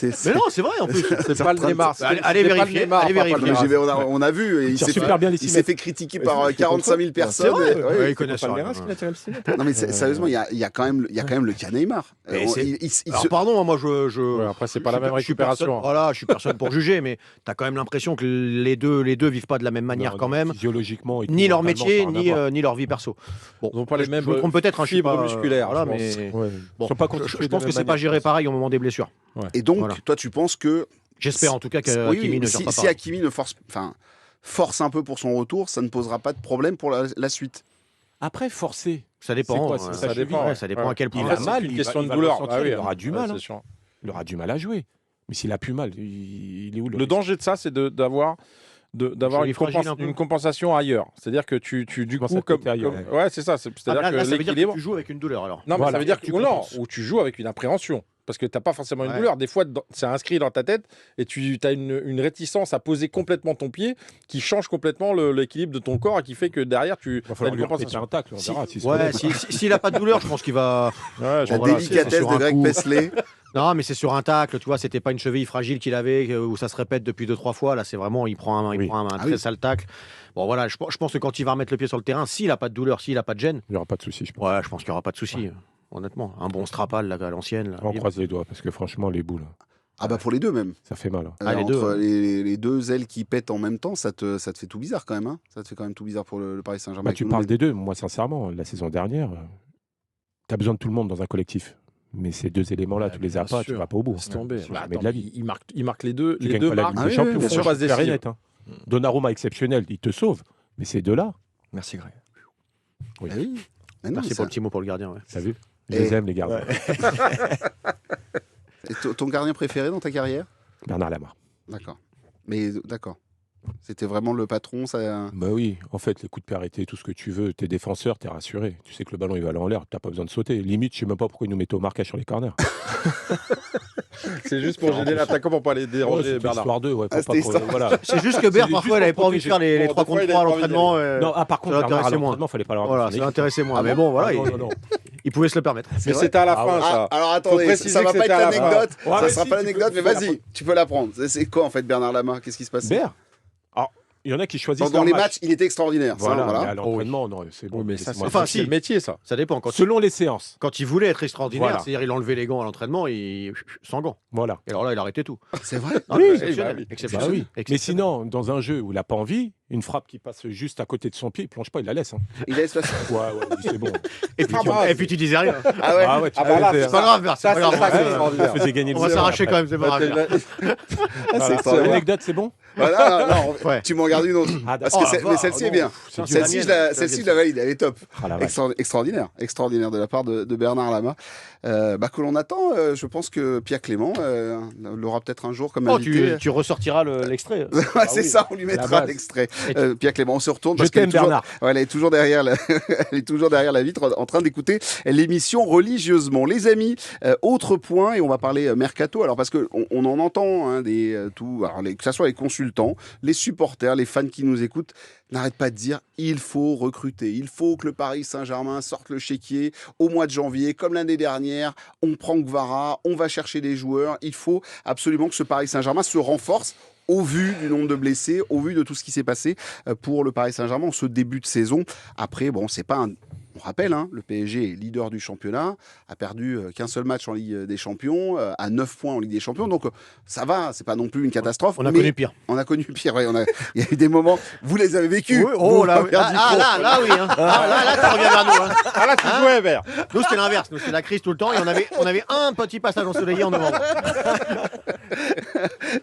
Mais non, c'est vrai en plus. C'est pas le Neymar. Allez c'était pas le vérifier, Neymar, allez pas vérifier. Palmeiras. On a vu, et il tire s'est super bien les il 6 s'est mètres. fait critiquer par c'était 45 000 contre- personnes. C'est vrai, et- ouais, ouais. il connaît ça. Palmeiras qui a tiré le 6 mètres. Non mais sérieusement, il y a quand même le cas Neymar. Et c'est- Il Alors se- pardon, moi Ouais, après, c'est pas la même je suis récupération. personne- Voilà, je suis personne pour juger, mais tu as quand même l'impression que les deux vivent pas de la même manière Non, quand non, même. Physiologiquement. et Ni leur mentalement, métier, ça n'a rien à voir. ni leur vie perso. Bon, Ils n'ont pas les mêmes je me trompe peut-être, hein, je suis fibres pas, musculaires, voilà, je pense. mais Ouais. bon, Ils sont pas je constitués de pense la que c'est même pas manière, géré je pense. pareil au moment des blessures. Et donc, Voilà. toi, tu penses que J'espère en tout cas oui, qu'Hakimi ne si, gère pas si pareil. Hakimi ne force un peu pour son retour, ça ne posera pas de problème pour la suite. Après, forcer. Ça dépend. C'est quoi, c'est sa cheville ouais, ça dépend Ouais. à quel point. Il Après, a c'est mal, une il question va- de il va douleur. le ressentir, Ah oui, il aura du ouais, mal, c'est hein. sûr. Il aura du mal à jouer. Mais s'il a plus mal, il est où Le risque danger de ça, c'est d'avoir Cheville fragile un peu. une compensation ailleurs. C'est-à-dire que tu du commences coup à te comme, péter ailleurs, ouais, c'est ça. C'est-à-dire Là, que ça veut dire que l'équilibre. tu joues avec une douleur alors. Non, mais Voilà. ça veut dire que Tu non, compenses. ou tu joues avec une appréhension. Parce que tu n'as pas forcément une Ouais. douleur. Des fois, c'est inscrit dans ta tête et tu as une réticence à poser complètement ton pied qui change complètement l'équilibre de ton corps et qui fait que derrière, tu Il va as falloir une lui repéter compensation. un tacle, on verra. s'il se Ouais, relève. s'il a pas de douleur, je pense qu'il va. Ouais, je La Bon, voilà, délicatesse c'est sur de un Greg coup. Paisley. Non, mais c'est sur un tacle, tu vois, c'était pas une cheville fragile qu'il avait où ça se répète depuis 2-3 fois. Là, c'est vraiment, il prend un Oui. très oui. sale tacle. Bon, voilà, je pense que quand il va remettre le pied sur le terrain, s'il a pas de douleur, s'il a pas de gêne, Il n'y aura pas de souci, je pense. ouais, je pense qu'il y aura pas de souci. Honnêtement, un bon strapal là, à l'ancienne. là. On croise les doigts parce que franchement, les boules, Ah bah pour les deux même. ça fait mal. Hein. Ah, les deux, Entre hein. les deux ailes qui pètent en même temps, ça te fait tout bizarre quand même. Hein, ça te fait quand même tout bizarre pour le Paris Saint-Germain. Bah, tu parles des deux. Moi, sincèrement, la saison dernière, tu as besoin de tout le monde dans un collectif. Mais ces deux éléments-là, Ouais, tu les bien as pas, tu sûr. vas pas au bout. Laisse tomber. Jamais Bah, de attends, la vie. il marque les deux. Tu Les gagnes deux pas la marques. Ligue Ah des oui, Champions, oui, bien faut sûr. pas Passe se faire décisive. net, hein. Donnarumma exceptionnel, il te sauve. Mais ces deux-là, Merci Greg. oui. Ah oui. Mais non, Merci mais pour le petit mot pour le gardien. Ouais. T'as vu Je Et- les aime, les gardiens. Et ton gardien préféré dans ta carrière? Bernard Lamar. D'accord. Mais d'accord. C'était vraiment le patron, ça. Bah oui, en fait, les coups de pied arrêtés, tout ce que tu veux, t'es défenseur, t'es rassuré. Tu sais que le ballon, il va aller en l'air, t'as pas besoin de sauter. Limite, je sais même pas pourquoi ils nous mettent au marquage sur les corners. C'est juste pour gêner l'attaquant pour pas aller Ouais, déranger c'était Bernard. histoire d'eux, ouais, Ah, pour pas c'était qu'on- histoire. voilà. C'est juste que Bert, C'est parfois, juste il avait pour pas envie de faire les protéger. 3 Bon, des fois, contre il 3 à avait pas envie d'y l'entraînement. Non, par contre, ça Bernard, à l'intéressait moins. l'entraînement, fallait pas l'avoir. Voilà, dans son ça équipe. l'intéressait moins. Ah Mais bon bon, voilà, Ah, non. il pouvait se le permettre. Mais c'était à la fin, ouais. ça. Alors attendez, préciser ça va que pas c'était être à la fin. l'anecdote. Ouais, Ça mais sera si, pas tu l'anecdote, peux mais la vas-y, tu peux la prendre. C'est quoi en fait Bernard Lama? Qu'est-ce qui se passe? Bert, alors, Il y en a qui choisissent Dans leur les match. matchs, il était extraordinaire. ça, Voilà, voilà. mais à l'entraînement, non, c'est bon. Oui, mais ça, laisse-moi Enfin, c'est si. le métier, ça. Ça dépend. Selon les séances. Quand il voulait être extraordinaire, Voilà. c'est-à-dire il enlevait les gants à l'entraînement, sans gants. Voilà. Et alors là, il arrêtait tout. C'est vrai. Ah, Oui, exceptionnel. bah oui. Exceptionnel. Bah oui. Mais Exceptionnel. sinon, dans un jeu où il n'a pas envie, une frappe qui passe juste à côté de son pied, il plonge pas, il la laisse. Hein. Il laisse passer. Ouais, il dit, c'est bon. Et puis tu disais rien. Ah ouais. Ah ouais, tu Ah bah là, faisais- C'est pas grave, merci. Ça, C'est pas c'est grave. ça, c'est Ouais, extraordinaire. Tu faisais gagner le On va zéro s'arracher après. quand même, c'est pas grave. Voilà. extraordinaire. L'anecdote, c'est bon Voilà, non, Ouais. tu m'en regardes une autre. Ah, Parce d'accord. que Oh, mais va, celle-ci non, est bien. pff, c'est Celle-ci, la je mienne, celle-ci, je la valide. Elle est top. Ah, la vache. Extraordinaire. Extraordinaire de la part de Bernard Lama. Que l'on attend. Je pense que Pierre Clément l'aura peut-être un jour comme Oh, invité. tu ressortiras l'extrait. Ouais, c'est ça, on lui La mettra base. l'extrait. Et Pierre Clément, on se retourne Je parce qu'elle est t'aime, toujours, Bernard. ouais, elle est toujours derrière elle est toujours derrière la vitre en train d'écouter l'émission religieusement. Les amis, autre point, et on va parler mercato. Alors parce que on en entend hein, que ce soit les consultants, les supporters, les fans qui nous écoutent, n'arrêtent pas de dire il faut recruter, il faut que le Paris Saint-Germain sorte le chéquier au mois de janvier, comme l'année dernière. On prend Guevara, on va chercher des joueurs. Il faut absolument que ce Paris Saint-Germain se renforce. Au vu du nombre de blessés, au vu de tout ce qui s'est passé pour le Paris Saint-Germain en ce début de saison. Après, bon, c'est pas un... On rappelle, hein, le PSG est leader du championnat, a perdu qu'un seul match en Ligue des Champions, à 9 points en Ligue des Champions. Donc ça va, c'est pas non plus une catastrophe. On a mais connu pire. On a connu pire, ouais, il y a eu des moments, vous les avez vécus. Oui, oh Vous, là, Robert oui. Dupont. Là, oui. Hein. Là, tu reviens vers nous. Hein. Ah là, tu Hein jouais vert. Nous, c'était l'inverse. Nous, c'était la crise tout le temps. Et on avait un petit passage ensoleillé en novembre.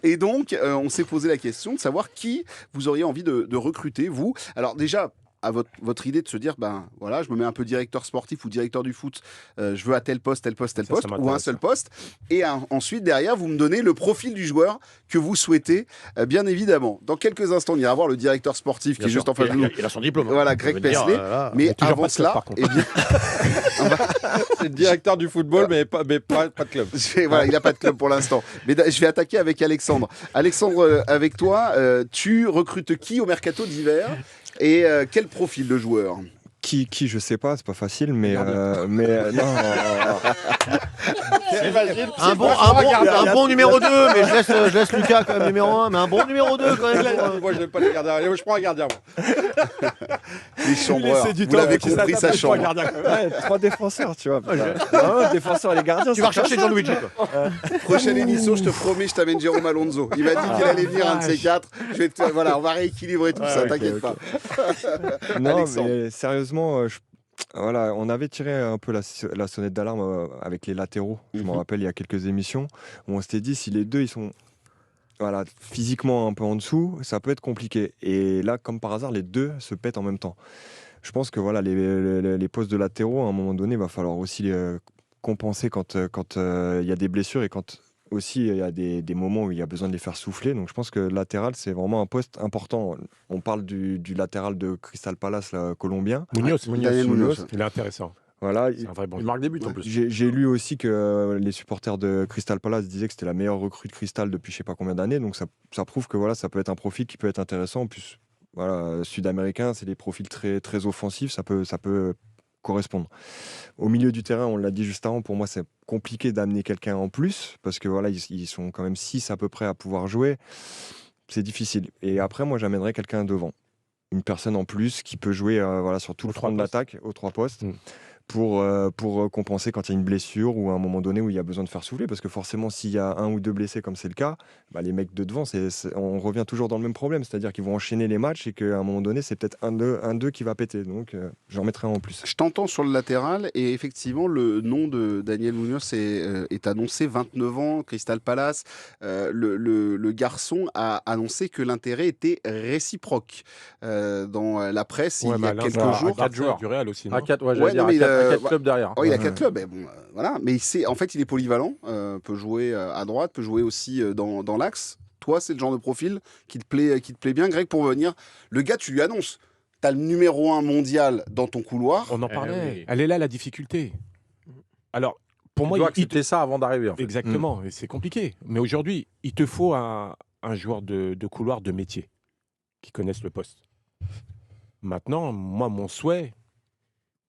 Et donc, on s'est posé la question de savoir qui vous auriez envie de recruter, vous. Alors déjà, à votre idée de se dire, ben voilà, je me mets un peu directeur sportif ou directeur du foot, je veux à tel poste, Ça ou un m'intéresse. seul poste. Et ensuite, derrière, vous me donnez le profil du joueur que vous souhaitez, bien évidemment. Dans quelques instants, on ira voir le directeur sportif qui est juste en face de nous. Il a son diplôme. Voilà, Greg Je veux dire, Pesley. Mais a toujours avant pas de club, cela, par contre. eh bien, C'est le directeur du football, mais pas de club. voilà, il n'a pas de club pour l'instant. Mais je vais attaquer avec Alexandre. Alexandre, avec toi, tu recrutes qui au mercato d'hiver et quel profil de joueur? Qui, je sais pas, c'est pas facile, mais non. Un bon numéro 2, mais je laisse Lucas quand même numéro 1, mais un bon numéro 2 quand même. Moi, je n'aime pas les gardiens. Je prends un gardien. Moi. Les chambreurs. Laissez du Vous temps, l'avez qui compris, s'adapte sa à trois chambre. gardiens. Ouais, 3 défenseurs, tu vois. putain. Défenseurs et les gardiens. Tu vas rechercher Gianluigi. Quoi. Prochaine émission, je te promets, je t'amène Jérôme Alonso. Il m'a dit qu'il allait venir un de ces quatre. Voilà, on va rééquilibrer tout ça, t'inquiète pas. Non, Alexandre. mais sérieusement, voilà, on avait tiré un peu la sonnette d'alarme avec les latéraux. Je me Mhm. rappelle, il y a quelques émissions où on s'était dit si les deux ils sont physiquement un peu en dessous, ça peut être compliqué. Et là, comme par hasard, les deux se pètent en même temps. Je pense que voilà, les postes de latéraux, à un moment donné, il va falloir aussi compenser quand il y a des blessures et quand aussi il y a des moments où il y a besoin de les faire souffler. Donc je pense que latéral, c'est vraiment un poste important. On parle du latéral de Crystal Palace, là, colombien. Munoz, Daniel Munoz. il est intéressant. Voilà. C'est un vrai bon. Il marque des buts en plus. J'ai lu aussi que les supporters de Crystal Palace disaient que c'était la meilleure recrue de Crystal depuis je sais pas combien d'années. Donc ça prouve que voilà, ça peut être un profil qui peut être intéressant. En plus, voilà, sud-américain, c'est des profils très, très offensifs. Ça peut correspondre. Au milieu du terrain, on l'a dit juste avant, pour moi, c'est compliqué d'amener quelqu'un en plus parce que voilà, ils sont quand même 6 à peu près à pouvoir jouer. C'est difficile. Et après, moi, j'amènerais quelqu'un devant. Une personne en plus qui peut jouer sur tout le front de l'attaque, aux 3 postes. Pour compenser quand il y a une blessure ou à un moment donné où il y a besoin de faire souffler. Parce que forcément, s'il y a 1 ou 2 blessés, comme c'est le cas, les mecs de devant, on revient toujours dans le même problème. C'est-à-dire qu'ils vont enchaîner les matchs et qu'à un moment donné, c'est peut-être un d'eux qui va péter. Donc, j'en mettrai un en plus. Je t'entends sur le latéral et effectivement le nom de Daniel Munoz est annoncé, 29 ans, Crystal Palace. Le garçon a annoncé que l'intérêt était réciproque dans la presse il y a quelques jours. 4 joueurs du Real aussi. Non À 4, ouais, Ouais, j'allais non, dire, mais à 4 clubs derrière. Oh, il a 4 clubs, mais bon, voilà. Mais en fait, il est polyvalent, peut jouer à droite, peut jouer aussi dans l'axe. Toi, c'est le genre de profil qui te plaît bien, Greg, pour venir. Le gars, tu lui annonces. Tu as le numéro 1 mondial dans ton couloir. On en parlait. oui. Elle est là la difficulté. Alors, pour moi, Tu dois il accepter ça avant d'arriver. En fait. Exactement, et c'est compliqué. Mais aujourd'hui, il te faut un joueur de couloir de métier qui connaisse le poste. Maintenant, moi, mon souhait,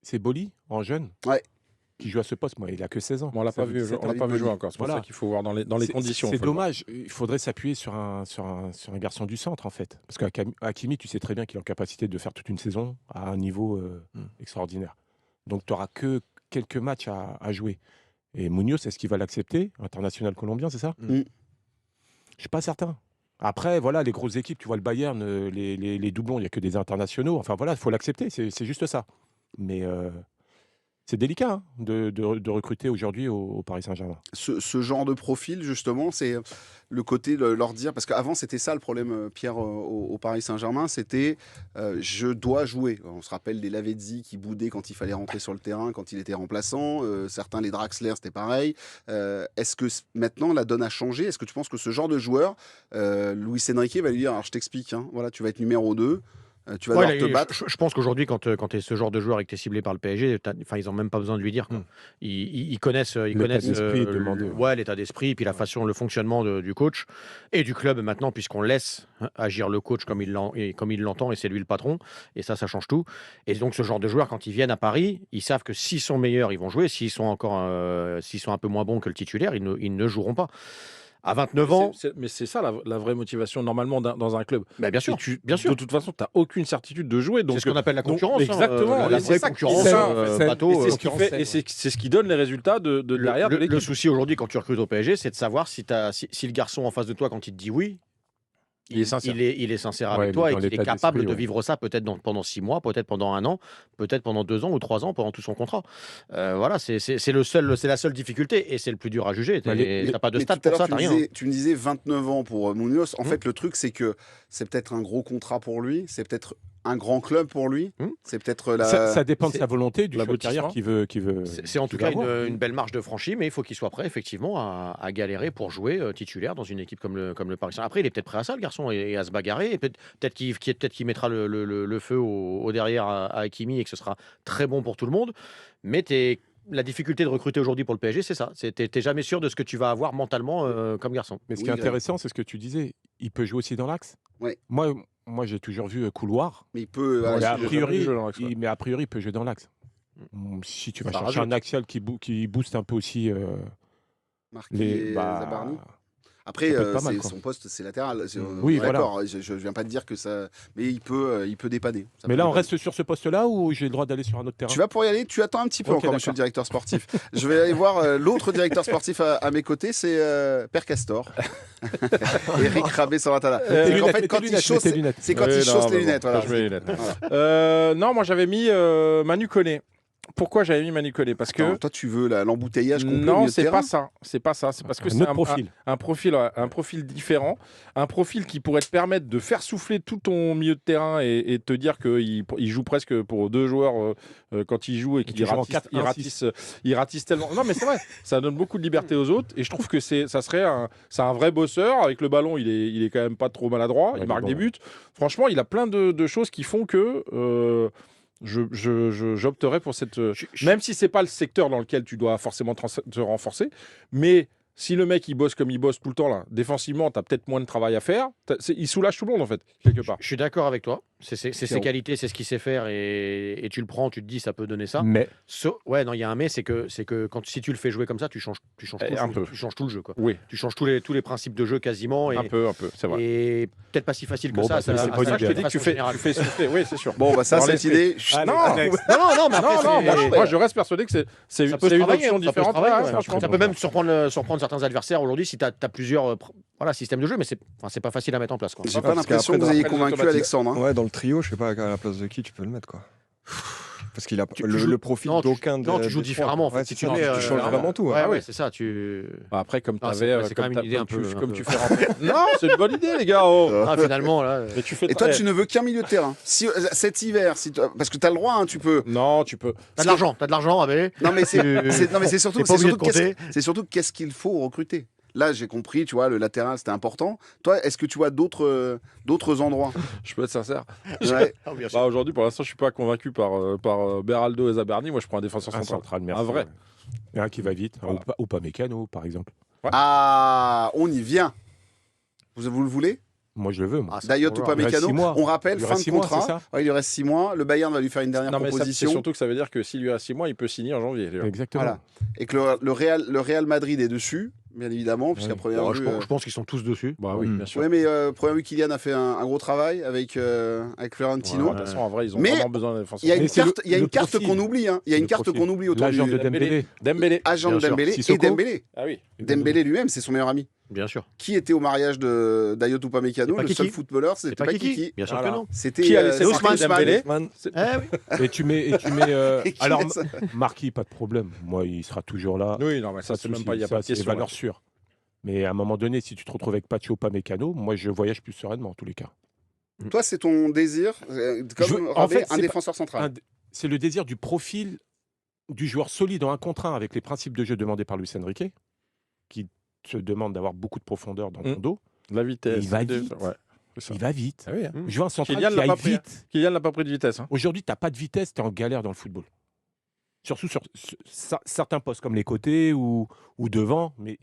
c'est Boli en jeune. Ouais. qui joue à ce poste. Moi, il a que 16 ans. On l'a pas vu, c'est on l'a pas vu jouer encore. C'est pour Voilà. ça qu'il faut voir dans les conditions. C'est faut le voir. dommage. Il faudrait s'appuyer sur un garçon du centre, en fait. Parce qu'Hakimi, tu sais très bien qu'il est en capacité de faire toute une saison à un niveau extraordinaire. Donc, tu n'auras que quelques matchs à jouer. Et Munoz, est-ce qu'il va l'accepter? International colombien, c'est ça? Mm. Je suis pas certain. Après, voilà, les grosses équipes, tu vois le Bayern, les doublons, il n'y a que des internationaux. Enfin voilà, il faut l'accepter, c'est juste ça. Mais c'est délicat hein, de recruter aujourd'hui au Paris Saint-Germain. Ce genre de profil, justement, c'est le côté de leur dire, parce qu'avant c'était ça le problème, Pierre, au Paris Saint-Germain, c'était je dois jouer. On se rappelle des Lavezzi qui boudaient quand il fallait rentrer sur le terrain, quand il était remplaçant. Certains, les Draxler, c'était pareil. Est-ce que maintenant la donne a changé? Est-ce que tu penses que ce genre de joueur, Luis Enrique va lui dire, alors je t'explique, hein, voilà, tu vas être numéro 2. Tu vas devoir te battre. Je pense qu'aujourd'hui, quand tu es ce genre de joueur et que tu es ciblé par le PSG, ils n'ont même pas besoin de lui dire. Quoi. Ils connaissent, d'esprit, demander, l'état d'esprit, puis la façon, le fonctionnement du coach et du club maintenant, puisqu'on laisse agir le coach comme il l'entend et c'est lui le patron. Et ça change tout. Et donc, ce genre de joueurs, quand ils viennent à Paris, ils savent que s'ils sont meilleurs, ils vont jouer. S'ils sont un peu moins bons que le titulaire, ils ne joueront pas. À 29 ans. Mais c'est ça la vraie motivation normalement dans un club. Bah, bien sûr. De toute façon, tu n'as aucune certitude de jouer. C'est ce qu'on appelle la concurrence. Exactement. La vraie concurrence. Et c'est ce qui donne les résultats de derrière. Le souci aujourd'hui, quand tu recrutes au PSG, c'est de savoir si le garçon en face de toi, quand il te dit oui, il est sincère avec toi et qu'il est capable de vivre ça peut-être pendant 6 mois, peut-être pendant 1 an, peut-être pendant 2 ans ou 3 ans, pendant tout son contrat. Voilà, c'est la seule difficulté et c'est le plus dur à juger. Tu n'as pas de stade pour ça, tu n'as rien. Tu me disais 29 ans pour Munoz. En fait, le truc, c'est que c'est peut-être un gros contrat pour lui, c'est peut-être un grand club pour lui. C'est peut-être ça dépend de sa volonté, du choix de carrière qu'il veut. C'est en tout cas une belle marge de franchie, mais il faut qu'il soit prêt effectivement à galérer pour jouer titulaire dans une équipe comme le Paris Saint-Germain. Après, il est peut-être prêt à ça, le garçon, et à se bagarrer. Et peut-être qu'il mettra le feu au derrière à Hakimi et que ce sera très bon pour tout le monde. Mais la difficulté de recruter aujourd'hui pour le PSG, c'est ça. T'es jamais sûr de ce que tu vas avoir mentalement comme garçon. Mais ce qui est intéressant, c'est ce que tu disais. Il peut jouer aussi dans l'axe. Oui. Moi, j'ai toujours vu couloir. Mais il peut. Mais a priori, il peut jouer dans l'axe. Si tu vas chercher un axial qui booste un peu aussi Zabarni. Après, son poste, c'est latéral. Oui, d'accord. voilà. Je viens pas te dire que ça, mais il peut dépanner. Mais là, on reste sur ce poste-là ou j'ai le droit d'aller sur un autre terrain? Tu vas pour y aller. Tu attends un petit peu encore, monsieur le directeur sportif. Je vais aller voir l'autre directeur sportif à mes côtés, c'est Père Castor. Eric Rabé sur la En fait, quand il chausse, c'est quand il chausse les lunettes. Voilà. Je mets les lunettes. Non, moi j'avais mis Manu Koné. Pourquoi j'avais mis Manu Koné? Parce que toi, tu veux l'embouteillage complet. Non, c'est pas ça. C'est pas ça. C'est parce que c'est un profil différent, un profil qui pourrait te permettre de faire souffler tout ton milieu de terrain et te dire qu'il joue presque pour 2 joueurs quand il joue et qu'il ratisse tellement. Non, mais c'est vrai. Ça donne beaucoup de liberté aux autres et je trouve que c'est un vrai bosseur. Avec le ballon, il est quand même pas trop maladroit. Il marque des buts. Franchement, il a plein de choses qui font que. J'opterais pour cette. Même si c'est pas le secteur dans lequel tu dois forcément te renforcer, mais si le mec il bosse comme il bosse tout le temps là, défensivement, tu as peut-être moins de travail à faire. Il soulage tout le monde en fait, quelque part. Je suis d'accord avec toi. C'est ses qualités, c'est ce qu'il sait faire et tu le prends, tu te dis ça peut donner ça. Mais non, il y a un mais, c'est que si tu le fais jouer comme ça, tu changes tout le jeu quoi. Oui. Tu changes tous les principes de jeu quasiment. Un peu, c'est vrai. Et peut-être pas si facile que ça. C'est pour ça que je te dis que tu fais souffler. Oui, c'est sûr. Bon, ça, cette idée. Non, mais moi je reste persuadé que c'est une option différente. Ça peut même surprendre certains adversaires aujourd'hui si tu as plusieurs systèmes de jeu, mais c'est pas facile à mettre en place. J'ai pas l'impression que vous ayez convaincu Alexandre. Ouais, dans le trio, je sais pas à la place de qui tu peux le mettre, quoi. Parce qu'il a le profil d'aucun. Non, tu joues différemment en fait. Tu changes vraiment tout. Ouais, c'est ça. Après, comme tu avais. C'est quand même une idée un peu. Comme tu fais rentrer. Non, c'est une bonne idée, les gars. Finalement, là. Et toi, tu ne veux qu'un milieu de terrain. Cet hiver, parce que tu as le droit, tu peux. Non, tu peux. T'as de l'argent, Abé. Non, mais c'est surtout qu'est-ce qu'il faut recruter. Là, j'ai compris, tu vois, le latéral, c'était important. Toi, est-ce que tu vois d'autres endroits? Je peux être sincère. Ouais. Aujourd'hui, pour l'instant, je suis pas convaincu par Beraldo et Zabarni. Moi, je prends un défenseur central. Un vrai. Et un qui va vite. Voilà. Ou pas Mécano, par exemple. Ouais. Ah, on y vient. Vous le voulez? Moi, je le veux. Moi. Ah, Dayot on ou verra. pas Il reste Mécano, 6 mois. on rappelle, Il lui fin reste de 6 mois, contrat. c'est ça Ouais, il lui reste 6 mois. Le Bayern va lui faire une dernière Non, mais c'est proposition. surtout que ça veut dire que s'il lui reste 6 mois, il peut signer en janvier. tu vois. Exactement. Voilà. Et que le Real Madrid est dessus, bien évidemment, puisqu'à Oui. première Bon, vue. je pense qu'ils sont tous dessus. Bah oui, bien sûr. Ouais, mais première vue, Kylian a fait un gros travail avec Florentino. De toute façon, en vrai, ils ont Mais vraiment besoin d'un défenseur. Il y a une Mais c'est carte, il y a le une carte profil. qu'on oublie. Hein. Il y a une Le carte profil. qu'on oublie autour L'agent du de Dembélé. Dembélé. agent Bien de sûr. Dembélé et Sissoko. Dembélé. Ah oui. Dembélé lui-même, c'est son meilleur ami. Bien sûr. Qui était au mariage de Dayot Upamecano, C'est pas le seul Kiki. footballeur, C'est c'était pas Kiki. Bien sûr Voilà. que non. C'était Qui a laissé c'est partir Ousmane. Dembélé Eh oui. Et tu mets Et qui alors laisse- Marquis, pas de problème. Moi, il sera toujours là. Oui, non, mais ça, Pas de c'est même souci. pas, il n'y a Ça, pas de c'est question. valeur sûre. Mais à un moment donné, si tu te retrouves avec Pacho Upamecano, moi, je voyage plus sereinement en tous les cas. Toi, c'est ton désir, comme En Ravet, fait, un c'est défenseur central. C'est le désir du profil du joueur solide en 1 contre 1 avec les principes de jeu demandés par Luis Enrique, qui te demande d'avoir beaucoup de profondeur dans ton dos. La vitesse. Il va vite. Ouais, c'est ça. Il va vite. Ah oui, hein. Je veux un central Kylian qui l'a aille pas pris, hein. vite. Kylian n'a pas pris de vitesse. Hein. Aujourd'hui, tu n'as pas de vitesse, tu es en galère dans le football. Surtout sur certains postes comme les côtés ou devant, mais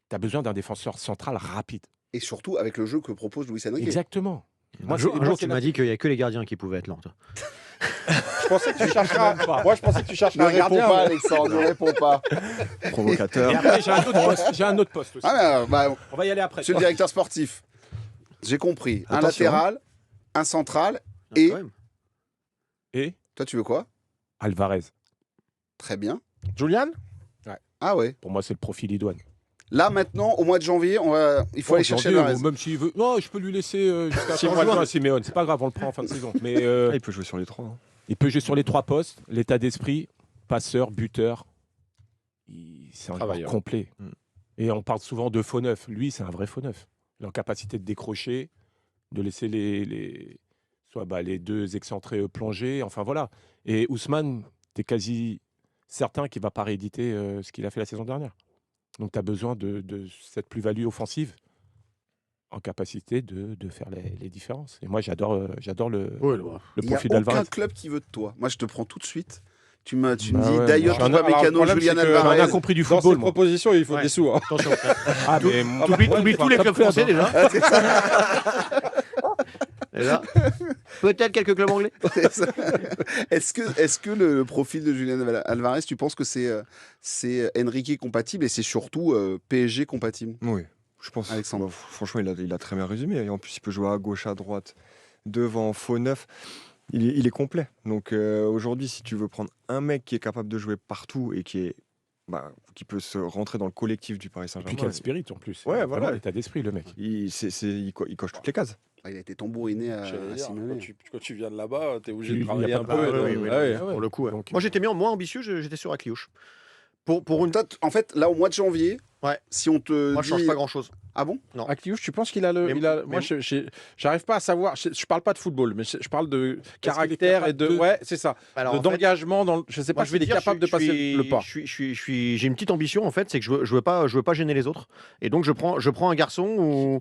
tu as besoin d'un défenseur central rapide. Et surtout avec le jeu que propose Luis Enrique. Exactement. Un jour, tu m'as dit qu'il n'y a que les gardiens qui pouvaient être lents. toi. Je pensais que tu chercheras. Moi, je pensais que tu Ne chercherais un réponds gardien. pas, mais- Alexandre, ne réponds pas. Provocateur. Et après, j'ai un autre poste aussi. Ah, bah, On va y aller après. monsieur le directeur sportif, j'ai compris. Un Attention. latéral, un central, Ah, et quand même. Et toi, tu veux quoi? Alvarez. Très bien. Julian Ah ouais. Pour moi, c'est le profil idoine. Là, maintenant, au mois de janvier, il faut aller chercher Janvier, Alvarez. ou même s'il veut. Non, je peux lui laisser jusqu'à 6 fin mois de juin juin. à Simeone. C'est pas grave, on le prend en fin de saison. Mais Il peut jouer sur les 3. il peut jouer sur les 3 postes. L'état d'esprit, passeur, buteur. C'est un joueur Travailleur. complet. Mm. Et on parle souvent de faux neuf. Lui, c'est un vrai faux neuf. Il a en capacité de décrocher, de laisser les 2 excentrés plonger. Enfin voilà. Et Ousmane, tu es quasi certain qu'il ne va pas rééditer ce qu'il a fait la saison dernière. Donc tu as besoin de cette plus-value offensive en capacité de faire les différences. Et moi, j'adore le Il n'y a profil aucun d'Alvarez. club qui veut de toi. Moi, je te prends tout de suite. Tu me Bah dis ouais, Dayot, moi, alors, le Upamecano, problème, Julian c'est que- J'en ai Alvarez. rien compris du Dans football. cette moi. proposition, il faut Ouais. des sous. Hein. Attention. Ah, mais T'oublies tous les clubs français déjà. Ah, c'est ça. Déjà. Peut-être quelques clubs anglais. Est-ce que le profil de Julian Alvarez, tu penses que c'est Enrique compatible et c'est surtout PSG compatible? Oui, je pense. Alexandre. Bah, franchement, il a très bien résumé. Et en plus, il peut jouer à gauche, à droite, devant, faux neuf. Il est complet. Donc aujourd'hui, si tu veux prendre un mec qui est capable de jouer partout et qui peut se rentrer dans le collectif du Paris Et puis Saint-Germain, quel spirit en plus. Ouais, Vraiment voilà. l'état d'esprit, le mec. il coche toutes les cases. Ah, il a été tambouriné à J'allais dire, Simeone. quand tu viens de là-bas, tu es obligé Il de y a travailler pas un de- peu. oui, donc, oui, ah ouais. oui. Pour le coup. Donc, Moi, j'étais moins ambitieux, j'étais sur Akliouche. Pour une. Toi, en fait, là, au mois de janvier, Ouais. si on te Moi, je dit... change pas grand-chose. Ah bon? Non. Akliouche, tu penses qu'il a le. Mais- Moi, mais- j'arrive pas à savoir. Je parle pas de football, mais je parle de qu'il est caractère et capable de. de- Ouais, c'est ça. Alors, en fait, D'engagement dans. Je sais pas moi, s'il est capable de passer le pas. J'ai une petite ambition en fait, c'est que je veux pas gêner les autres. Et donc je prends un garçon où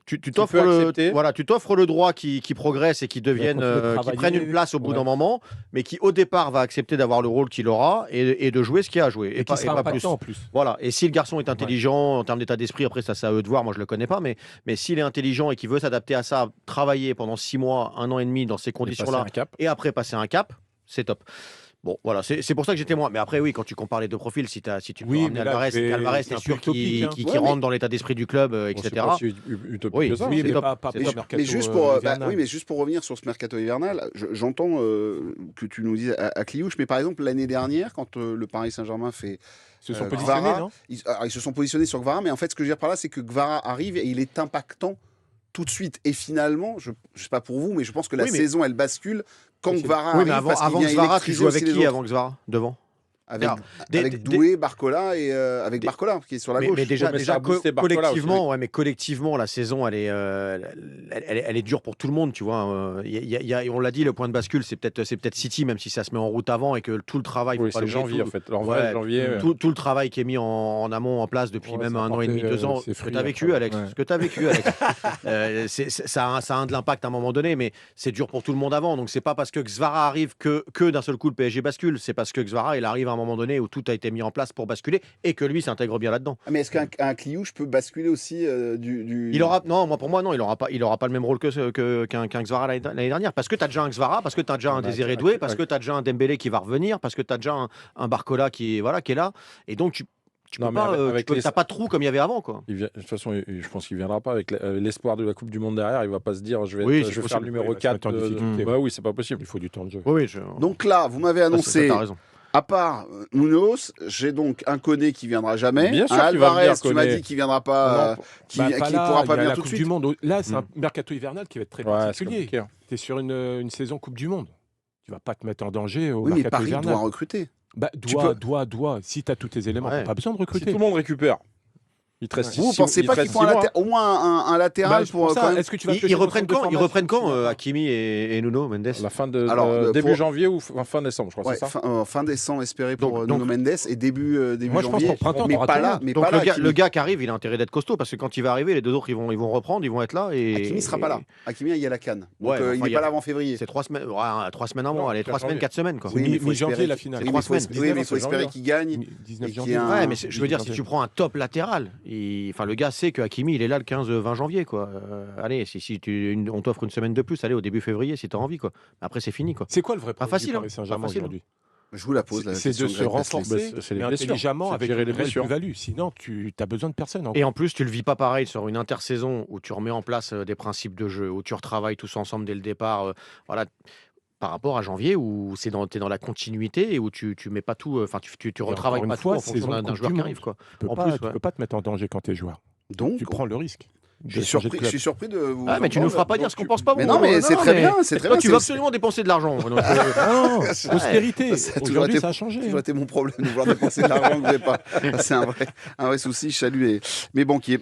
tu t'offres peux accepter. tu t'offres le droit qui progresse et qui devienne continue de qui travailler. prenne une place au bout Ouais. d'un moment, mais qui au départ va accepter d'avoir le rôle qu'il aura et de jouer ce qu'il a à jouer Et qui sera pas plus. impactant en plus. Voilà. Et si le garçon est intelligent en termes d'état d'esprit, après ça c'est à eux de voir. Moi je le connais pas, mais s'il est intelligent et qu'il veut s'adapter à ça, travailler pendant 6 mois, 1 an et demi dans ces Et passer conditions-là, un cap. et après passer un cap, c'est top. Bon, voilà, c'est pour ça que j'étais moins. Mais après, oui, quand tu compares les 2 profils, si tu peux Oui, ramener mais là, Alvarez, c'est Alvarez, un t'es peu sûr utopique, qu'il hein. qui Ouais, rentre dans l'état d'esprit du club, Bon, etc. c'est pas aussi utopique Oui, que ça. oui, c'est mais top. pas Mais, pour mercato mais juste pour, hivernal. oui, mais juste pour revenir sur ce mercato hivernal, j'entends que tu nous dises à Cliouche, mais par exemple l'année dernière, quand le Paris Saint-Germain fait Ils se sont positionnés, Gvara, non ils se sont positionnés sur Gvara, mais en fait ce que je veux dire par là, c'est que Gvara arrive et il est impactant tout de suite. Et finalement, je sais pas pour vous, mais je pense que la Oui, mais- saison elle bascule quand Oui, Gvara Oui, arrive mais avant parce qu'il vient Gvara, tu électriser joues avec aussi les qui autres. avant Gvara devant Avec, Alors, avec Doué, Barcola et avec Barcola qui est sur la gauche. mais déjà, mais ça a boosté Barcola collectivement, ouais, mais collectivement, la saison, elle est dure pour tout le monde, tu vois. On l'a dit, le point de bascule, c'est peut-être City, même si ça se met en route avant et que tout le travail, Oui, faut pas c'est l'oublier, janvier tout- en fait. En Ouais, vrai, janvier. tout le travail qui est mis en amont, en place depuis Ouais, même ça a 1 an et demi, porté, 2 ans, ses ce que fruits tu as vécu, après. Alex, Ouais. ce que tu as vécu, Alex. Ça a de l'impact à un moment donné, mais c'est dur pour tout le monde avant. Donc, c'est pas parce que Gvara arrive que d'un seul coup le PSG bascule. C'est parce que Gvara, il arrive à un moment donné où tout a été mis en place pour basculer et que lui s'intègre bien là-dedans. Mais est-ce qu'un Kliouche peut basculer aussi Il aura, non, pour moi, non, il aura pas le même rôle qu'un Xvara l'année dernière. Parce que tu as déjà un Xvara, parce que tu as déjà un Désiré Doué, parce que tu as déjà un Dembélé qui va revenir, parce que tu as déjà un Barcola qui est là. Et donc, tu Non, peux mais pas, avec t'as pas de trou comme il y avait avant, quoi. De toute façon, je pense qu'il viendra pas avec l'espoir de la Coupe du Monde derrière. Il va pas se dire, je vais Oui, c'est faire le possible. numéro Oui, il va se 4. mettre en difficulté. Bah oui, c'est pas possible. Il faut du temps de jeu. Oui, Donc là, vous m'avez annoncé, t'as raison. à part Munoz, j'ai donc un Koné qui viendra jamais. Bien sûr un qu'il va Alvarez, venir, tu m'as Koné. dit qu'il viendra pas, Non, qui pas pourra là, pas il y a venir la tout de Coupe suite. du Monde. Là, c'est un mercato hivernal qui va être très Ouais, c'est particulier. compliqué. Tu es sur une saison Coupe du Monde. Tu vas pas te mettre en danger au Oui, mais mercato Paris hivernal. doit recruter. Bah, Tu doit. Si tu as tous tes éléments, Ouais. tu pas besoin de Si recruter. tout le monde récupère, il te reste Vous pensez pas qu'il faut au moins un latéral Bah, pour ça, quand même... est-ce que tu vas Ils piocher dans le reprennent centre de quand formation Hakimi et Nuno Mendes? La fin de Alors, début pour- janvier ou fin décembre, je crois, Ouais, c'est ça. fin décembre espéré pour Donc- Nuno Mendes et début Moi, je pense janvier. qu'au printemps, mais t'auras pas tout là, le monde. mais Donc pas là. le gars qui arrive, il a intérêt d'être costaud parce que quand il va arriver, les deux autres ils vont reprendre, ils vont être là et Hakimi sera pas là. Hakimi il y a la canne. Donc Ouais, il enfin, n'est pas là avant février. c'est 3 semaines, ouais, 3 semaines avant, Non, allez, 3 semaines, 4 semaines quoi. Oui, mais il faut mi-janvier, espérer la qu'il- finale. oui, 3 mais il faut semaines. espérer- oui, mais il faut 19 espérer qu'il gagne. 19 et qu'il y janvier. a un- Ouais, mais je veux dire, si janvier. tu prends un top latéral, enfin, le gars sait que Hakimi, il est là le 15-20 janvier, quoi. Allez, si on t'offre une semaine de plus, allez, au début février, si t'as envie, quoi. Après, c'est fini, quoi. C'est quoi le vrai problème facile, du hein. Paris Saint-Germain Pas facile, aujourd'hui? Je vous la pose. la C'est question de se Greg Presley. renforcer, Bah, c'est les mais blessures. intelligemment C'est avec gérer une les réelle blessures. plus-value. Sinon, tu as besoin de personne. Et en plus, tu le vis pas pareil sur une intersaison où tu remets en place des principes de jeu, où tu retravailles tous ensemble dès le départ. Voilà. Par rapport à janvier où t'es dans la continuité et où tu mets pas tout, enfin tu retravailles encore une pas tout fois, en fonction saison de d'un Coupe joueur du qui Monde. arrive, quoi. Tu peux En pas, plus, tu ouais. peux pas te mettre en danger quand tu es joueur. Donc, Tu prends le risque. je suis surpris de vous. Ah, mais tu nous feras pas dire ce qu'on pense pas. Mais bon, non, mais c'est très bien, c'est très Toi, bien. tu vas absolument dépenser de l'argent. Donc, Non, C'est- austérité. Ça a toujours Aujourd'hui, été- ça a changé. toujours été mon problème de vouloir dépenser de l'argent que vous n'avez pas. C'est un vrai souci. Je salue mes banquiers.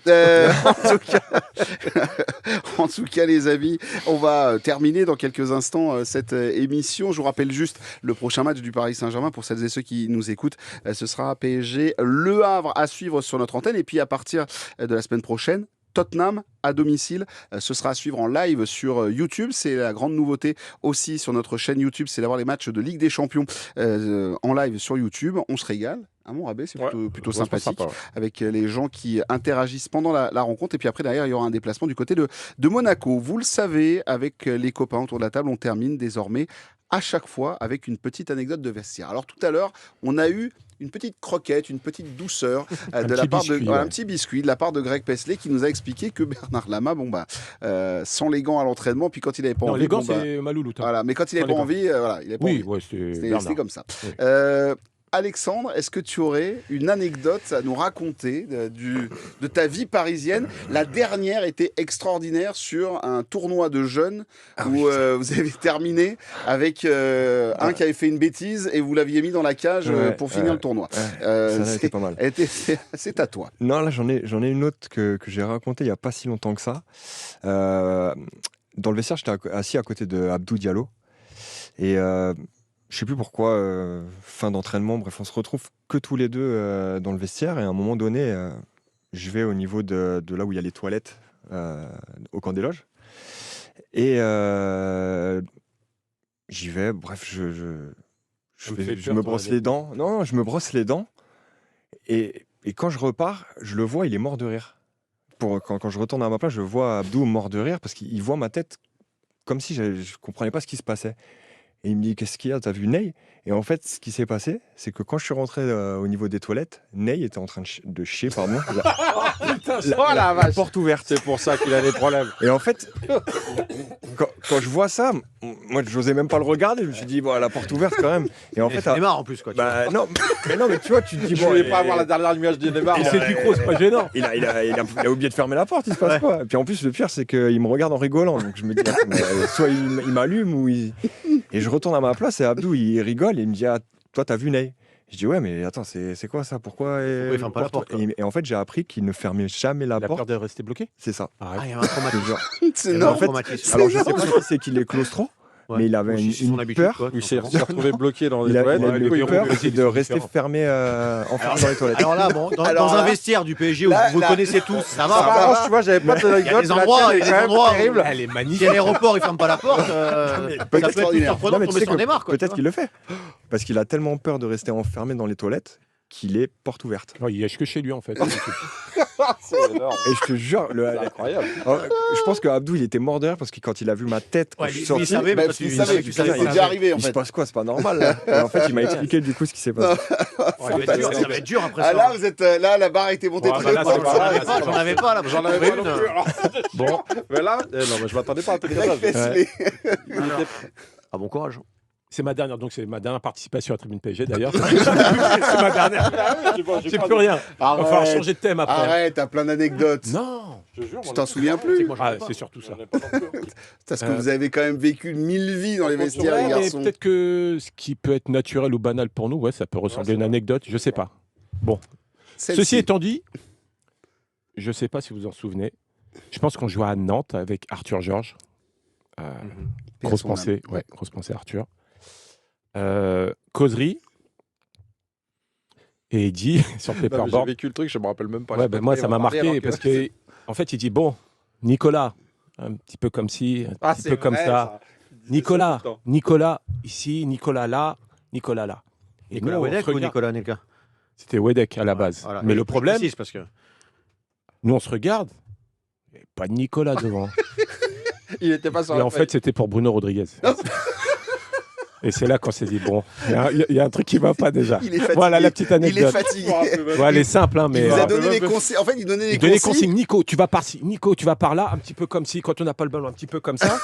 En tout cas, les amis, on va terminer dans quelques instants cette émission. Je vous rappelle juste le prochain match du Paris Saint-Germain pour celles et ceux qui nous écoutent. Ce sera PSG Le Havre à suivre sur notre antenne. Et puis à partir de la semaine prochaine, Tottenham à domicile. Ce sera à suivre en live sur YouTube. C'est la grande nouveauté aussi sur notre chaîne YouTube, c'est d'avoir les matchs de Ligue des Champions en live sur YouTube. On se régale. Mon rabais, c'est plutôt sympathique avec les gens qui interagissent pendant la rencontre. Et puis après, derrière, il y aura un déplacement du côté de Monaco. Vous le savez, avec les copains autour de la table, on termine désormais à chaque fois avec une petite anecdote de vestiaire. Alors tout à l'heure, on a eu une petite croquette, une petite douceur de la part de un petit biscuit de la part de Greg Presley qui nous a expliqué que Bernard Lama, sans les gants à l'entraînement, puis quand il n'avait pas envie, Les gants, c'est Maloulou. voilà, mais quand il n'avait pas envie, voilà, il n'avait pas envie. Oui, C'était comme ça. Oui. Alexandre, est-ce que tu aurais une anecdote à nous raconter de ta vie parisienne? La dernière était extraordinaire sur un tournoi de jeunes où vous avez terminé avec un qui avait fait une bêtise et vous l'aviez mis dans la cage pour finir le tournoi. Ça été pas mal. C'est à toi. Non, là j'en ai une autre que j'ai racontée il n'y a pas si longtemps que ça. Dans le vestiaire, j'étais assis à côté de Abdou Diallo. Et je sais plus pourquoi, fin d'entraînement, bref, on se retrouve que tous les deux dans le vestiaire. Et à un moment donné, je vais au niveau de là où il y a les toilettes au camp des loges. Et j'y vais, bref, je me brosse les dents. Non, je me brosse les dents. Et quand je repars, je le vois, il est mort de rire. Quand je retourne à ma place, je vois Abdou mort de rire parce qu'il voit ma tête comme si je ne comprenais pas ce qui se passait. Et il me dit, qu'est-ce qu'il y a, t'as vu Ney? Et en fait, ce qui s'est passé, c'est que quand je suis rentré au niveau des toilettes, Ney était en train de chier, pardon. La porte ouverte. C'est pour ça qu'il a des problèmes. Et en fait, quand je vois ça, moi, j'osais même pas le regarder. Je me suis dit, bon, la porte ouverte quand même. Et en fait, c'est Neymar en plus, quoi. bah, non, mais tu vois, tu te dis, Je voulais pas avoir la dernière image de Neymar. C'est le micro, c'est pas gênant. Il a oublié de fermer la porte, il se passe quoi? Et puis en plus, le pire, c'est qu'il me regarde en rigolant. Donc je me dis, attends, mais, soit il m'allume ou il. Et je retourne à ma place et Abdou, il rigole et il me dit, ah, toi, t'as vu Ney? Je dis, ouais, mais attends, c'est quoi ça? Pourquoi il ferme pas la porte, quoi. Et en fait, j'ai appris qu'il ne fermait jamais la La peur porte. de rester bloqué. C'est ça. Ah, il y a un traumatisme. C'est En fait, énorme. alors je sais pas si c'est qu'il est claustro, Ouais. mais il avait Aussi, c'est son une habitude, peur. quoi, tout Il s'est simplement. retrouvé bloqué dans les Il a toilettes. une Du coup, il peur roule. de rester fermé enfermé dans les toilettes. Alors là, bon, Alors dans un là- vestiaire du PSG où là- vous là- connaissez tous, ça Ça va. m'arrange, tu vois, j'avais pas Il y a d'anecdote. des endroits, il y a des endroits où- Elle est Si magnifique. à l'aéroport, il ferme pas la porte, ça peut être extraordinaire. surprenant Non, de mais tu tomber sais sur un que démarre. peut-être qu'il le fait. Parce qu'il a tellement peur de rester enfermé dans les toilettes qu'il est porte ouverte. Non, il yèche que chez lui en fait. C'est énorme. Et je te jure, C'est incroyable. alors, je pense que Abdou il était mort de rire parce que quand il a vu ma tête quand Ouais, je lui, suis lui, il sorti, savait, Bah, parce il qu'il savait, savait tu que savais, ça c'est déjà arrivé en il se fait. passe quoi, c'est pas normal là. Et en fait, il m'a expliqué du coup ce qui s'est passé. Ça va être dur après Ah ça. là, vous êtes là, la barre a été montée Ouais, très bah là, haut. c'est J'en pas avais grave, pas, c'est j'en pas avais pas là. J'en avais pas non plus. alors. Bon, Mais là, non, mais je m'attendais pas à un truc comme Greg ça. Fesley. Ah, bon courage. c'est ma dernière, donc c'est ma dernière participation à Tribune PSG d'ailleurs. C'est ma dernière. J'ai plus rien. Il va falloir Arrête, changer de thème après. arrête, t'as plein d'anecdotes. Non. Je te jure, Tu t'en souviens plus? Moi, j'en Ah, ai pas. c'est surtout ça. J'en ai pas non plus. Parce que vous avez quand même vécu 1000 vies dans les vestiaires, les Ouais, mais garçons. peut-être que ce qui peut être naturel ou banal pour nous, ouais, ça peut ressembler à une anecdote, je sais pas. Bon, Celle-ci. ceci étant dit, je sais pas si vous en souvenez, je pense qu'on jouait à Nantes avec Arthur Georges. Grosse Son âme. pensée, ouais, grosse pensée Arthur. Causerie. Et il dit sur le Non, mais J'ai paperboard. vécu le truc, je me rappelle même pas. Ouais, ben moi, ça m'a marqué parce que, en fait, il dit bon, Nicolas, un petit peu comme ci, un petit peu comme ça. Nicolas, Nicolas ici, Nicolas là, Nicolas là. Et Nicolas nous, on Wedek se ou regarde- Nicolas Nelka? C'était Wedek à la base. Voilà. Mais Et le je problème, précise parce que nous, on se regarde, il n'y avait pas de Nicolas devant. Il était pas sur Et la en fait, c'était pour Bruno Rodriguez. Et c'est là qu'on s'est dit bon, il y a un truc qui va pas déjà. Il est fatigué. Voilà la petite Il est anecdote. fatigué. Ouais, elle est simple, hein, mais. Il vous a euh, donné euh, les conseils. En fait, il donnait les Il donnait des consignes. consignes. Nico, tu vas par-ci. Nico, tu vas par là. Un petit peu comme si, quand on n'a pas le ballon, un petit peu comme ça.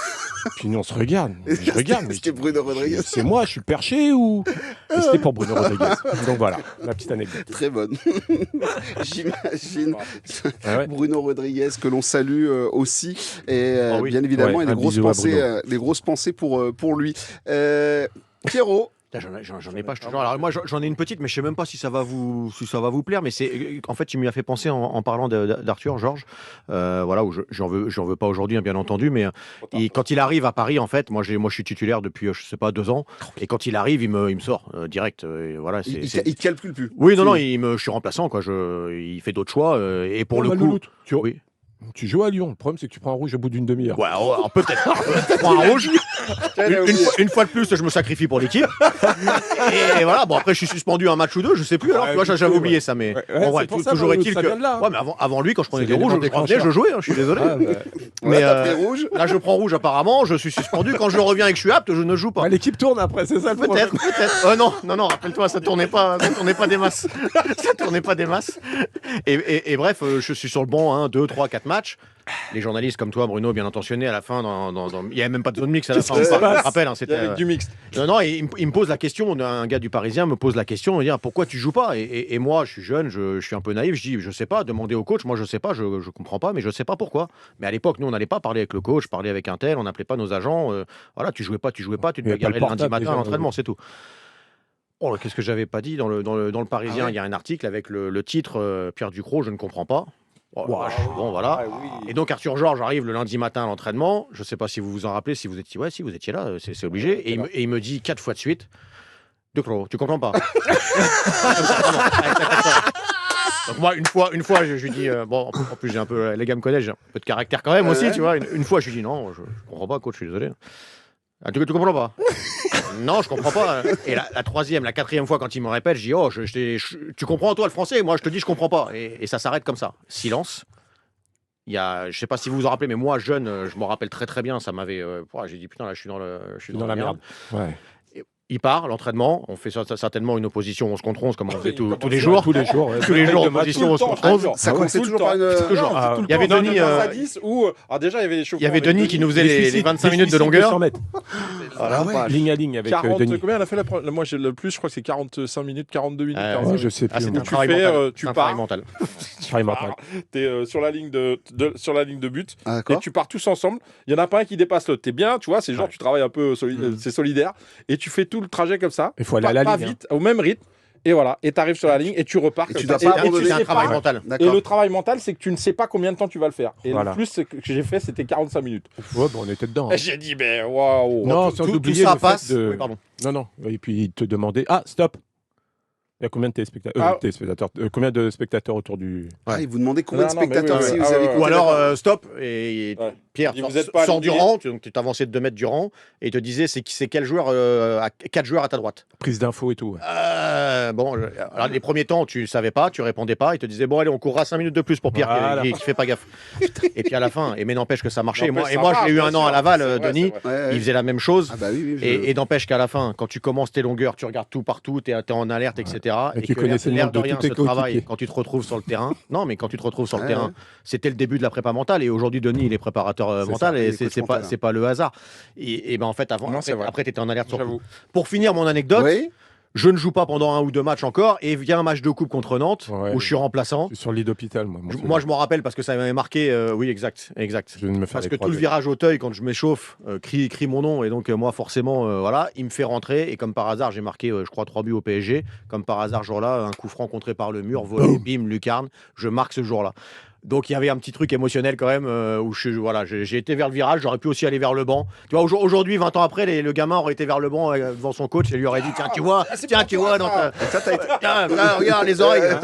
Puis nous, on se regarde. Je regarde. mais je C'était dis, Bruno Rodriguez. c'est moi, je suis perché ou. Et c'était pour Bruno Rodriguez. Donc voilà, la petite anecdote. Très bonne. J'imagine Ah ouais. Bruno Rodriguez que l'on salue aussi et Oh oui. bien évidemment Ouais, et un bisou à Bruno. des grosses pensées pour lui. Pierrot, Là, j'en ai pas, je te jure. Alors, moi, j'en ai une petite, mais je sais même pas si ça va vous plaire. Mais c'est, en fait, tu m'y as fait penser en parlant d'Arthur Georges. Voilà, où j'en veux pas aujourd'hui, hein, bien entendu. Mais quand il arrive à Paris, en fait, moi, je suis titulaire depuis, je sais pas, 2 ans. Et quand il arrive, il me sort direct. Et voilà, il te calcule plus. Oui, non, je suis remplaçant, quoi. Il fait d'autres choix. Et pour Oh, le coup, Malouloute, oui. tu joues à Lyon. Le problème, c'est que tu prends un rouge au bout d'une demi-heure. Ouais, alors, peut-être. Je prends un rouge. Une fois de plus, je me sacrifie pour l'équipe. Et voilà, bon, après, je suis suspendu un match ou deux, je sais plus. Alors, Ouais, tu vois, du j'avais coup, oublié ouais. ça, mais Ouais, bon, ouais, c'est pour ça, toujours est-il ça que. vient de là, hein. Ouais, mais avant lui, quand je prenais C'est des rouges, l'élément je revenais, je déclencheur. jouais, hein, je suis désolé. Ah, bah, Mais T'as pris rouge. là, je prends rouge apparemment, je suis suspendu. Quand je reviens et que je suis apte, je ne joue pas. ouais, l'équipe tourne après, c'est ça le problème. Peut-être. Non, rappelle-toi, ça tournait pas des masses. Ça tournait pas des masses. Et bref, je suis sur le banc, 2, 3, 4 matchs. Les journalistes comme toi, Bruno, bien intentionnés, à la fin, il n'y avait même pas de zone mixte à la fin. Qu'est-ce qui Je se passe me rappelle, hein, Il y c'était. avait du mixte. Non, il me pose la question, un gars du Parisien me pose la question, il me dit pourquoi tu joues pas et moi, je suis jeune, je suis un peu naïf, je dis je sais pas, demandez au coach, moi je sais pas, je comprends pas, mais je sais pas pourquoi. Mais à l'époque, nous on n'allait pas parler avec le coach, parler avec un tel, on n'appelait pas nos agents, voilà, tu jouais pas, tu te Il y avait bagarrais pas le le lundi portable, matin à déjà, l'entraînement, c'est tout. Oh, qu'est-ce que j'avais pas dit dans le Parisien, il y a un article avec le titre Pierre Ducrot, je ne comprends pas. Oh, la vache. Bon, voilà. Ah oui. Et donc Arthur Georges arrive le lundi matin à l'entraînement. Je ne sais pas si vous vous en rappelez, si vous étiez là, c'est obligé. Et il me dit 4 fois de suite, Ducrot, tu comprends pas. Donc moi, une fois, je lui dis, bon, en plus j'ai un peu, les gars me connaissent, j'ai un peu de caractère quand même aussi, Ouais. tu vois. Une fois, je lui dis non, je comprends pas, coach, je suis désolé. Ah, tu comprends pas? Non, je comprends pas. Et la troisième, la quatrième fois, quand il me répète, je dis oh, tu comprends toi le français? Moi, je te dis, je comprends pas. Et ça s'arrête comme ça. Silence. Je sais pas si vous vous en rappelez, mais moi, jeune, je me rappelle très très bien. Ça m'avait. J'ai dit putain, là, je suis dans la merde. Ouais. Il part, l'entraînement. On fait certainement une opposition 11 contre 11, comme on faisait tous Tous les jours. Tous les jours. ouais. Tous les jours, Tout le opposition temps. 11 contre 11. Ça commençait tout le toujours temps. par une. Toujours. Ah, Il y avait Denis. à 10 ou alors déjà il y avait les Il y avait Denis qui nous faisait les 25 minutes de Des longueur. 100 mètres. Ah ouais. Ligne à ligne avec 40, Denis. combien elle a fait moi j'ai le plus, je crois que c'est 45 minutes, 42 minutes. 45 Ouais, minutes. je sais Ah, plus. c'est moi. un tu travail fais, mental. tu C'est un pars. travail mental. Travail mental. T'es sur la ligne sur la ligne de but. Ah, Et d'accord. tu pars tous ensemble. Il y en a pas un qui dépasse l'autre. T'es bien, tu vois, c'est genre tu travailles un peu, c'est solidaire. Et tu fais tout le trajet comme ça. Il faut aller à la pas ligne, vite, au même rythme. Et voilà, et tu arrives sur la ligne et tu repars. Et comme tu ça. dois pas tu abandonner. C'est un sais travail pas- mental. Et D'accord. le travail mental, c'est que tu ne sais pas combien de temps tu vas le faire. Et Voilà. le plus que j'ai fait, c'était 45 minutes. Ouais, bon, on était dedans. hein. Et j'ai dit, mais waouh. Non, Tout- sans tout oublier ça le passe. fait de... Oui, pardon. Non, non. Et puis, il te demandait... Ah, stop. Il y a combien de téléspectateurs, combien de spectateurs autour du... Ah, il vous demandez combien de Non, non, mais spectateurs oui, si oui. vous Ah, avez ouais, écouté Ou alors, d'accord. stop, et Ouais. Pierre Il dit, vous êtes pas sort du aligné. rang, donc tu t'avançais de 2 mètres du rang, et il te disait c'est quel joueur, 4 joueurs à ta droite. Prise d'infos et tout. Ouais. Bon, alors, les premiers temps, tu savais pas, tu répondais pas, il te disait bon, allez, on courra 5 minutes de plus pour Pierre Voilà. qui fait pas gaffe. Et puis à la fin, mais n'empêche que ça marchait. Et N'empêche, moi ça je l'ai eu marche, un bien an à sûr. Laval, C'est vrai, Denis, c'est vrai. Ouais, ouais. il faisait la même chose. Ah bah oui, oui. Et n'empêche qu'à la fin, quand tu commences tes longueurs, tu regardes tout partout, tu es en alerte, etc. Mais Et tu que connaissais le l'air nom de de rien, tous tes ce travail, coéquipiers. quand tu te retrouves sur le terrain, non, mais quand tu te retrouves sur le Ouais, terrain, ouais. c'était le début de la prépa mentale. Et aujourd'hui, Denis, il est préparateur C'est mental, ça, il et est coach mental. c'est pas le hasard. Et ben en fait, Non, c'est vrai. après tu étais en alerte sur tout. J'avoue. Pour finir mon anecdote, Oui. je ne joue pas pendant 1 ou 2 matchs encore, et vient un match de coupe contre Nantes, Ouais. où je suis remplaçant. Je suis sur le lit d'hôpital, moi. Moi, je m'en rappelle parce que ça m'avait marqué. Oui, exact. Je viens de me faire Parce les que tout le croisés. virage Auteuil, quand je m'échauffe, crie mon nom. Et donc, moi, forcément, voilà, il me fait rentrer. Et comme par hasard, j'ai marqué, je crois, 3 buts au PSG. Comme par hasard, ce jour-là, un coup franc contré par le mur, volé, bim, lucarne. Je marque ce jour-là. Donc, il y avait un petit truc émotionnel quand même, où j'ai été vers le virage. J'aurais pu aussi aller vers le banc. Tu vois, aujourd'hui, 20 ans après, le gamin aurait été vers le banc devant son coach et lui aurait dit tiens, tu vois, dans ta... Ça, t'as été. Tiens, là, regarde les oreilles. non.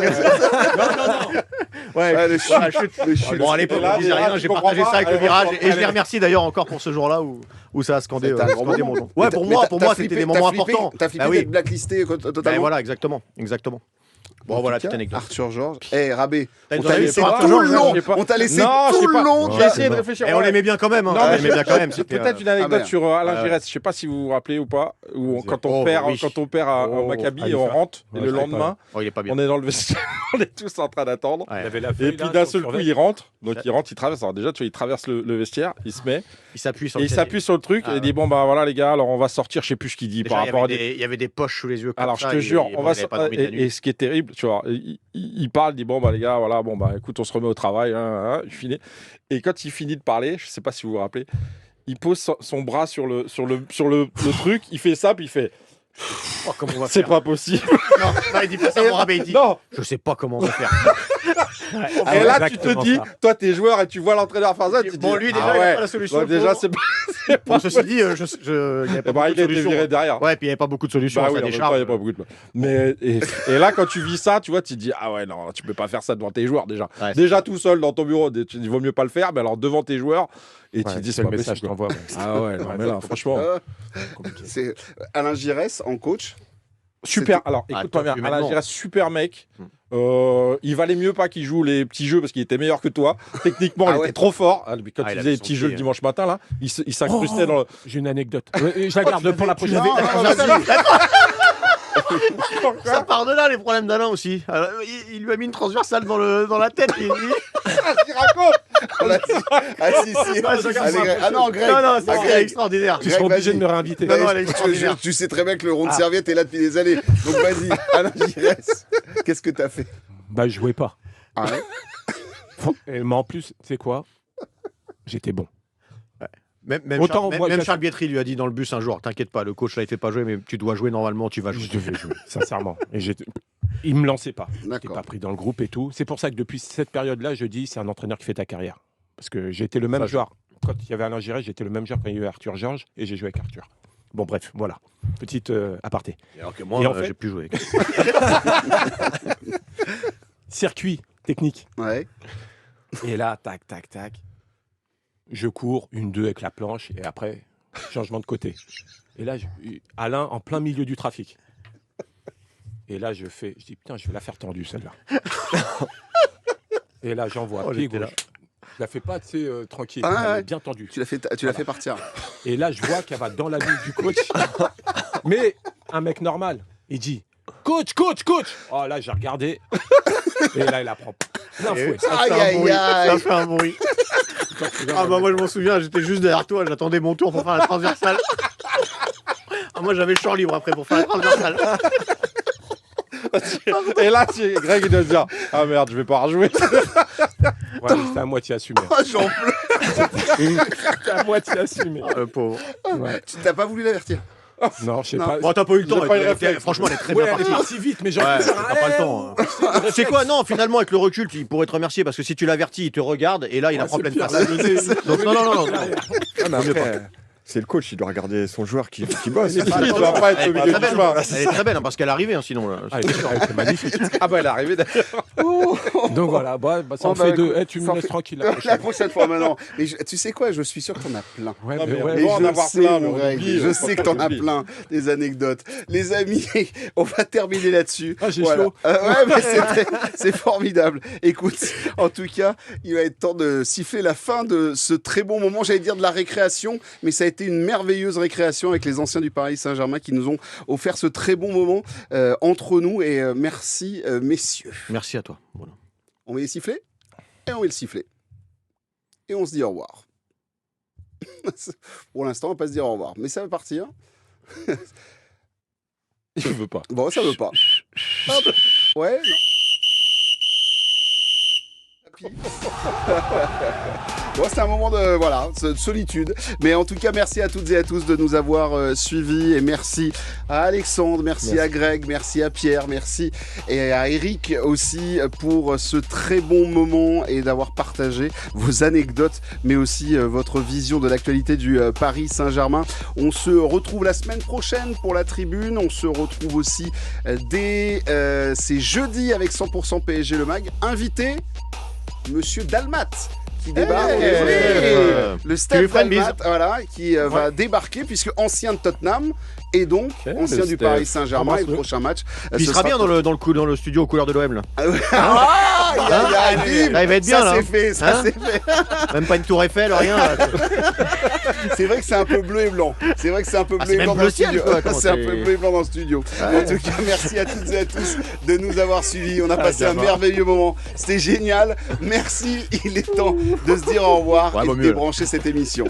Ouais, Ah, le voilà, chute, le chute. Bon, à l'époque, Et là, on disait déjà, rien, tu j'ai comprends partagé pas, ça avec le allez, virage. Et je allez. les remercie d'ailleurs encore pour ce jour-là où ça a scandé, C'était un grand scandé moment. mon nom. Ouais, pour Mais moi, t'as c'était flippé- des t'as moments flippé- importants. T'as flippé Bah oui. d'être blacklisté totalement. Ben voilà, exactement. Bon, En voilà, tout cas, petite anecdote. Arthur Georges. Rabé. T'as On une t'a idée, laissé pas tout le Georges, long. j'ai pas- On t'a laissé Non, tout j'ai le pas- long. J'ai essayé de réfléchir. Et on ouais. l'aimait bien quand même. Non, On mais l'aimait bien quand même. c'était, Peut-être une Ah, anecdote merde. sur Alain Ouais. Giresse. Je sais pas si vous vous rappelez ou pas. Ou quand Oh, on perd, oui. quand on perd au Oh, Maccabi, ah, il on fait- rentre et Ouais, le je savais lendemain, Oh, il est pas bien. on est dans le vestiaire, on est tous en train d'attendre. Ouais. Il avait la Et feuille, puis là, d'un sur seul le coup, survêt. il rentre. Donc il rentre, il traverse. Alors déjà, tu vois, il traverse le vestiaire, il se met Il s'appuie sur et le il clavier. s'appuie sur le truc Ah, et il dit bon bah voilà les gars, alors on va sortir. Je sais plus ce qu'il dit Déjà, par il y rapport à avait il y avait des poches sous les yeux. comme Alors, ça, je te jure, on va il avait pas dormi de la nuit. et ce qui est terrible, tu vois, il parle, il dit bon bah les gars, voilà, bon bah écoute, on se remet au travail, il finit. Et quand il finit de parler, je sais pas si vous vous rappelez, il pose son bras sur le truc, il fait ça, puis il fait Oh, comment on va c'est faire pas possible. Non, il dit pas ça, mon rabais, il dit Non. je sais pas comment on va faire. Et là, tu te exactement dis, ça. toi, t'es joueur et tu vois l'entraîneur faire ça, tu te dis Bon, lui, déjà, ah il a ouais. pas la solution. Donc, le déjà, pauvre. c'est pas. Bon, ceci dit, il y avait Eh pas ben, beaucoup il de a été solutions. viré derrière. Ouais, puis il n'y avait pas beaucoup de solutions Bah à oui, sa en même temps, décharge. il y a pas beaucoup de. Mais et là, quand tu vis ça, tu vois, tu te dis ah ouais non, tu peux pas faire ça devant tes joueurs déjà. Ouais, Déjà tout seul dans ton bureau, il vaut mieux pas le faire. Mais alors devant tes joueurs, et tu te Ouais, dis c'est c'est le pas message possible. qu'on voit. Ah ouais, non, mais là, franchement, C'est Alain Giresse en coach. super. Alors Ah, écoute-moi bien, top Alain humainement. Giresse, super mec. Il valait mieux pas qu'il joue les petits jeux parce qu'il était meilleur que toi. Techniquement, Ah il ouais. était trop fort. Quand Ah, il il faisait avait les son petits jeux le pied. dimanche matin, là, il s'incrustait dans le. J'ai une anecdote. Je la garde pour la prochaine. Non, vas-y. Ça part de là, les problèmes d'Alain aussi. Alors, il lui a mis une transversale dans la tête. Il raconte. Ah si, si. Allez, Greg. Ah non, Greg. Non, Ah, c'est Greg. extraordinaire. Tu seras Greg, obligé vas-y. de me réinviter. Non, non, elle est Tu- extraordinaire. tu sais très bien que le rond de serviette est là depuis des années. Donc vas-y, Alain Giresse. Qu'est-ce que t'as fait? Bah, je jouais pas. Ah ouais. Mais en plus, tu sais quoi? J'étais bon. Même Autant, Charles, moi, même ça- Charles Bietri lui a dit dans le bus un jour, t'inquiète pas, le coach là il fait pas jouer, mais tu dois jouer normalement, tu vas jouer. Je devais jouer, sincèrement. Et il me lançait pas. J'étais D'accord. pas pris dans le groupe et tout. C'est pour ça que depuis cette période-là, je dis c'est un entraîneur qui fait ta carrière. Parce que j'étais le même joueur. Quand il y avait Alain Giresse, j'étais le même joueur quand il y avait Arthur Georges et j'ai joué avec Arthur. Bon, bref, voilà. Petite aparté. Alors que moi, Et en fait- j'ai plus joué. Circuit technique. Ouais. Et là, tac, tac, tac. Je cours, 1-2 avec la planche et après, changement de côté. Et là, Alain en plein milieu du trafic. Et là, je dis, putain, je vais la faire tendue celle-là. Et là, j'envoie Oh, pied j'étais gauche. Je la fais pas, tu sais, tranquille. Ah, Elle est ouais. bien tendue. Tu l'as fait partir. Et là, je vois qu'elle va dans la ligne du coach. Mais un mec normal, il dit, coach, coach, coach. Oh là, j'ai regardé. Et là, il la prend plein fouet. Aïe, aïe, aïe. Ça fait un bruit. Ah bah moi je m'en souviens, j'étais juste derrière toi, j'attendais mon tour pour faire la transversale. Ah, moi j'avais le champ libre après pour faire la transversale. Et là, Greg il doit se dire ah merde, je vais pas rejouer. Ouais, mais c'était à moitié assumé. Oh, j'en pleure. C'était à moitié assumé. Pauvre. Ouais. Tu t'as pas voulu l'avertir? Non, je sais Non. pas. Bon, t'as pas eu le temps. J'ai pas eu le elle était- réflexe. franchement, elle est très Ouais, bien elle est partie. partie vite, mais j'ai Ouais, envie de dire, t'as pas le temps. C'est quoi? Non, finalement, avec le recul, il pourrait te remercier parce que si tu l'avertis, il te regarde et là, il en prend pleine face. Donc, non. Ah, mais après, c'est le coach, il doit regarder son joueur qui bosse. Tu vas pas être au milieu du Elle chemin. est très belle hein, parce qu'elle est arrivée, hein, sinon. Là. Ah, elle était magnifique. Ah bah elle est arrivée d'ailleurs. Donc voilà, ça Oh, en bah, fait deux. écoute, Tu ça me en laisses fait- tranquille. La prochaine fois maintenant. Mais tu sais quoi, je suis sûr que t'en as plein. Ouais, Non, mais mais ouais. Et on va en je avoir sais, plein, mais mon on Greg, oublie, je on sais que t'en as oublie. plein, des anecdotes. Les amis, on va terminer là-dessus. Ah, j'ai chaud. Ouais, mais c'est formidable. Écoute, en tout cas, il va être temps de siffler la fin de ce très bon moment, j'allais dire de la récréation, mais ça a été une merveilleuse récréation avec les anciens du Paris Saint-Germain qui nous ont offert ce très bon moment entre nous. Et merci, messieurs. Merci à toi. Voilà. On va les siffler et on va le siffler. Et on se dit au revoir. Pour l'instant, on va pas se dire au revoir. Mais ça va partir. Je veux pas. Bon, ça veut pas. Hop. Ouais, non. Tapis. Bon, c'est un moment de solitude. Mais en tout cas, merci à toutes et à tous de nous avoir suivis. Et merci à Alexandre, merci à Greg, merci à Pierre, merci et à Eric aussi pour ce très bon moment et d'avoir partagé vos anecdotes, mais aussi votre vision de l'actualité du Paris Saint-Germain. On se retrouve la semaine prochaine pour la tribune. On se retrouve aussi c'est jeudi avec 100% PSG le mag. Invité, Monsieur Dalmat. Qui débarque, le Steph lui feras une Dalmat, bise. voilà, qui va débarquer puisque ancien de Tottenham et donc ancien le du Steph. Paris Saint-Germain. Et le Embrasse-le. prochain match, Puis il ce sera bien dans le studio aux couleurs de l'OM là. Ah, il va être bien, ça là. c'est fait, ça Hein c'est fait. Même pas une tour Eiffel, rien. Là. C'est vrai que c'est un peu bleu et blanc. C'est vrai que c'est un peu Ah, bleu et c'est blanc même dans le bleu ciel, studio. quoi, comment C'est un c'est- peu bleu et blanc dans le studio. En tout cas, merci à toutes et à tous de nous avoir suivis. On a passé un gamin. merveilleux moment. C'était génial. Merci. Il est temps de se dire au revoir Ouais, et vaut de mieux, là. débrancher cette émission.